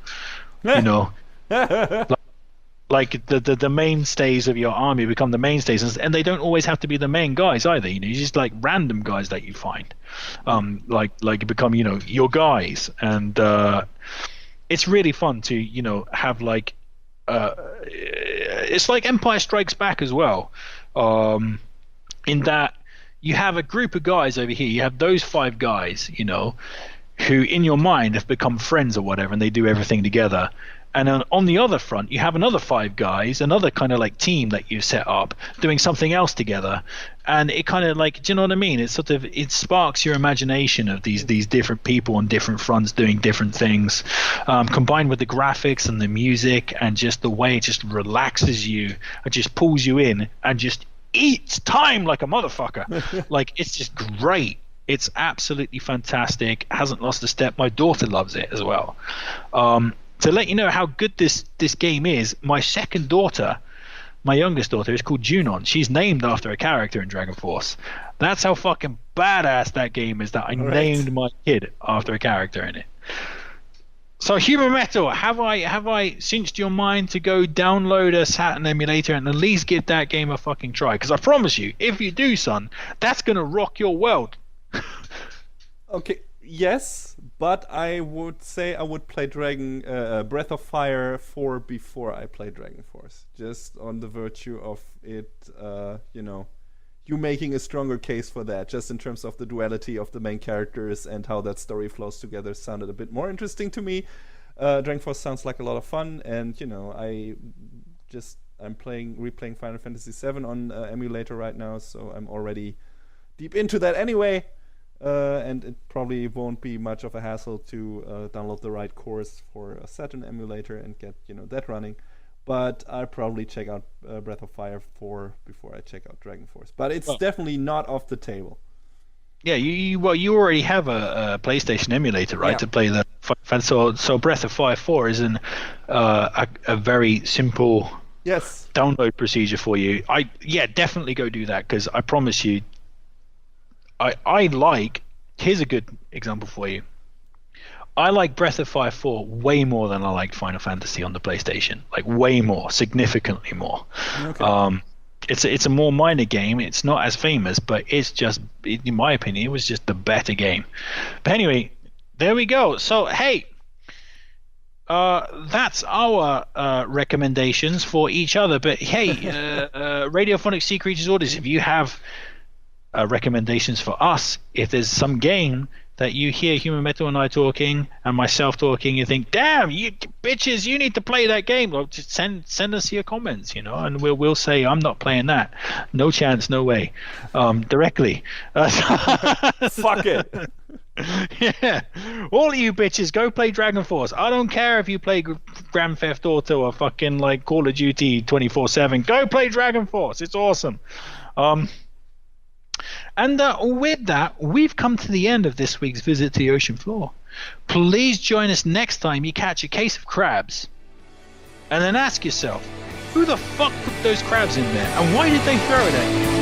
Like the mainstays of your army become the mainstays, and they don't always have to be the main guys either. You just like random guys that you find, like become your guys, and it's really fun to have like it's like Empire Strikes Back as well, in that you have a group of guys over here. You have those 5 guys, who in your mind have become friends or whatever, and they do everything together. And on the other front, you have another 5 guys, another kind of like team that you've set up, doing something else together. And it kind of like, do you know what I mean? It sparks your imagination of these different people on different fronts doing different things, combined with the graphics and the music and just the way it just relaxes you, it just pulls you in and just eats time like a motherfucker. Like, it's just great. It's absolutely fantastic. Hasn't lost a step. My daughter loves it as well. To let you know how good this game is, my second daughter, my youngest daughter, is called Junon. She's named after a character in Dragon Force. That's how fucking badass that game is, that I named my kid after a character in it. So Human Metal, have I cinched your mind to go download a Saturn emulator and at least give that game a fucking try? Because I promise you, if you do, son, that's gonna rock your world. Okay, yes, but I would say I would play Breath of Fire 4 before I play Dragon Force, just on the virtue of it, you making a stronger case for that, just in terms of the duality of the main characters and how that story flows together sounded a bit more interesting to me. Dragon Force sounds like a lot of fun, and I'm replaying Final Fantasy VII on emulator right now, so I'm already deep into that anyway. And it probably won't be much of a hassle to download the right course for a Saturn emulator and get that running. But I'll probably check out Breath of Fire 4 before I check out Dragon Force. But it's definitely not off the table. Yeah, you already have a PlayStation emulator, right, to play the. So Breath of Fire 4 is a very simple download procedure for you. Definitely go do that, because I promise you. Here's a good example for you. I like Breath of Fire 4 way more than I liked Final Fantasy on the PlayStation. Like, way more, significantly more. Okay. It's a more minor game. It's not as famous, but it's just, in my opinion, it was just the better game. But anyway, there we go. So, hey, that's our recommendations for each other. But hey, Radiophonic Sea Creatures Orders, if you have recommendations for us, if there's some game that you hear Human Metal and I talking and myself talking, you think, damn, you bitches, you need to play that game. Well, just send us your comments, and we'll say, I'm not playing that. No chance, no way. Directly. Fuck it. Yeah, all of you bitches, go play Dragon Force. I don't care if you play Grand Theft Auto or fucking like Call of Duty 24/7. Go play Dragon Force. It's awesome. And with that, we've come to the end of this week's visit to the ocean floor. Please join us next time you catch a case of crabs, and then ask yourself, who the fuck put those crabs in there, and why did they throw it at you?